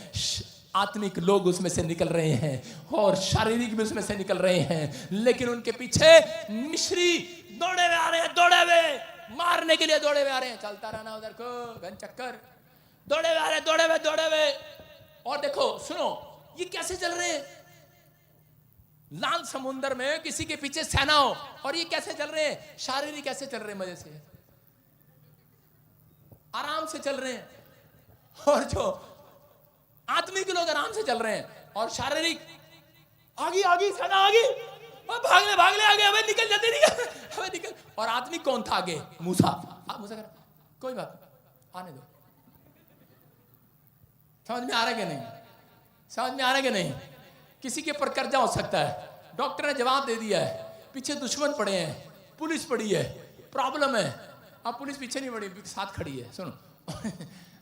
आत्मिक लोग उसमें से निकल रहे हैं और शारीरिक भी उसमें से निकल रहे हैं। लेकिन उनके पीछे मिस्री दौड़े हुए आ रहे हैं, दौड़े हुए मारने के लिए दौड़े हुए आ रहे हैं। चलता रहना उधर को घन चक्कर, दौड़े हुए आ रहे हैं, दौड़े हुए दौड़े हुए। और देखो सुनो, ये कैसे चल रहे हैं? लाल समुंदर में किसी के पीछे सेना हो, और ये कैसे चल रहे हैं? शारीरिक कैसे चल रहे हैं? मजे से, आराम से चल रहे हैं। और जो आत्मिक लोग आराम से चल रहे हैं, और शारीरिक आगे आगे सेना आगे, और भागले भागले आगे, हमें निकल जल्दी निकल, हमें निकल। और आत्मिक कौन था आगे? मूसा। मूसा कर कोई बात आने दो। समझ में आ रहा है कि नहीं? समझ में आ रहा है कि नहीं? किसी के ऊपर कर्जा हो सकता है, डॉक्टर ने जवाब दे दिया है, पीछे दुश्मन पड़े हैं, पुलिस पड़ी है, प्रॉब्लम है। अब पुलिस पीछे नहीं पड़ी, साथ खड़ी है, सुनो।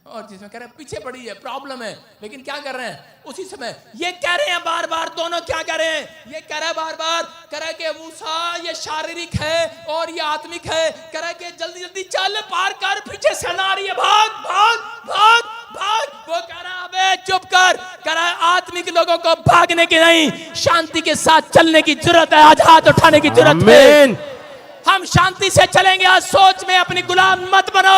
और जिसमें कह रहे हैं पीछे पड़ी है, प्रॉब्लम है, लेकिन क्या कर रहे हैं? उसी समय ये कह रहे हैं बार बार, दोनों क्या कह रहे हैं? ये कह रहा है बार बार, कह रहा है कि मूसा ये शारीरिक है और ये आत्मिक है। कह रहा है कि जल्दी जल्दी चल, पार कर, पीछे सेना आ रही है, भाग भाग भाग भाग। वो कह रहा है अबे चुप कर। कह रहा है आत्मिक लोगों को भागने की नहीं, शांति के साथ चलने की जरूरत है। आज हाथ उठाने की जरूरत है। हम शांति से चलेंगे। आज सोच में अपनी गुलाम मत बनो,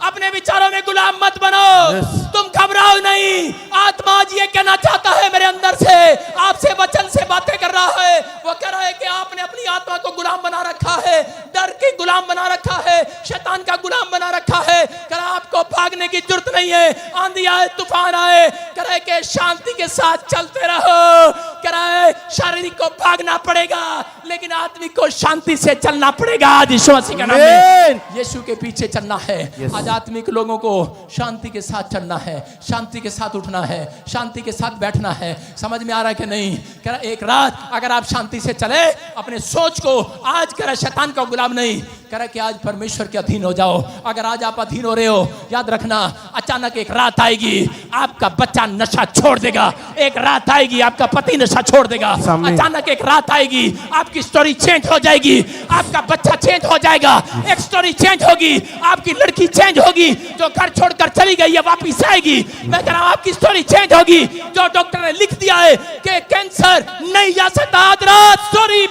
अपने विचारों में गुलाम मत बनो। तुम घबराओ नहीं। आत्मा आज ये कहना चाहता है मेरे अंदर से, आपसे वचन से बातें कर रहा है। वो कह रहा है कि आपने अपनी आत्मा को गुलाम बना रखा है, डर के गुलाम बना रखा है, शैतान का गुलाम बना रखा है। कह रहा आपको भागने की जरूरत नहीं है। आंधी आए, तूफान आए, कह रहा है कि शांति के साथ चलते रहो। कह रहा है शारीरिक को भागना पड़ेगा, लेकिन आत्मिक को शांति से चलना पड़ेगा। आज यीशु मसीह के नाम में यीशु के पीछे चलना है। आज आत्मिक लोगों को शांति के साथ चलना है, शांति के साथ उठना है, शांति के साथ बैठना है। समझ में आ रहा है कि नहीं? कह रहा एक रात अगर आप शांति से चले, अपने सोच को आज कह रहा शैतान का गुलाम नहीं, कह रहा कि आज परमेश्वर के अधीन हो जाओ। अगर आज आप अधीन हो रहे हो, याद रखना अचानक एक रात आएगी, आपका बच्चा नशा छोड़ देगा। एक रात आएगी, आपका पति नशा छोड़ देगा। अचानक एक रात आएगी, आपकी स्टोरी चेंज हो जाएगी, आपका बच्चा चेंज हो जाएगा, एक स्टोरी चेंज होगी, आपकी लड़की चेंज होगी, जो घर छोड़कर चली गई है वापिस आएगी। मैं कह रहा हूं आपकी स्टोरी चेंज होगी। जो डॉक्टर ने लिख दिया है कि कैंसर नहीं जा सकता, आज रात स्टोरी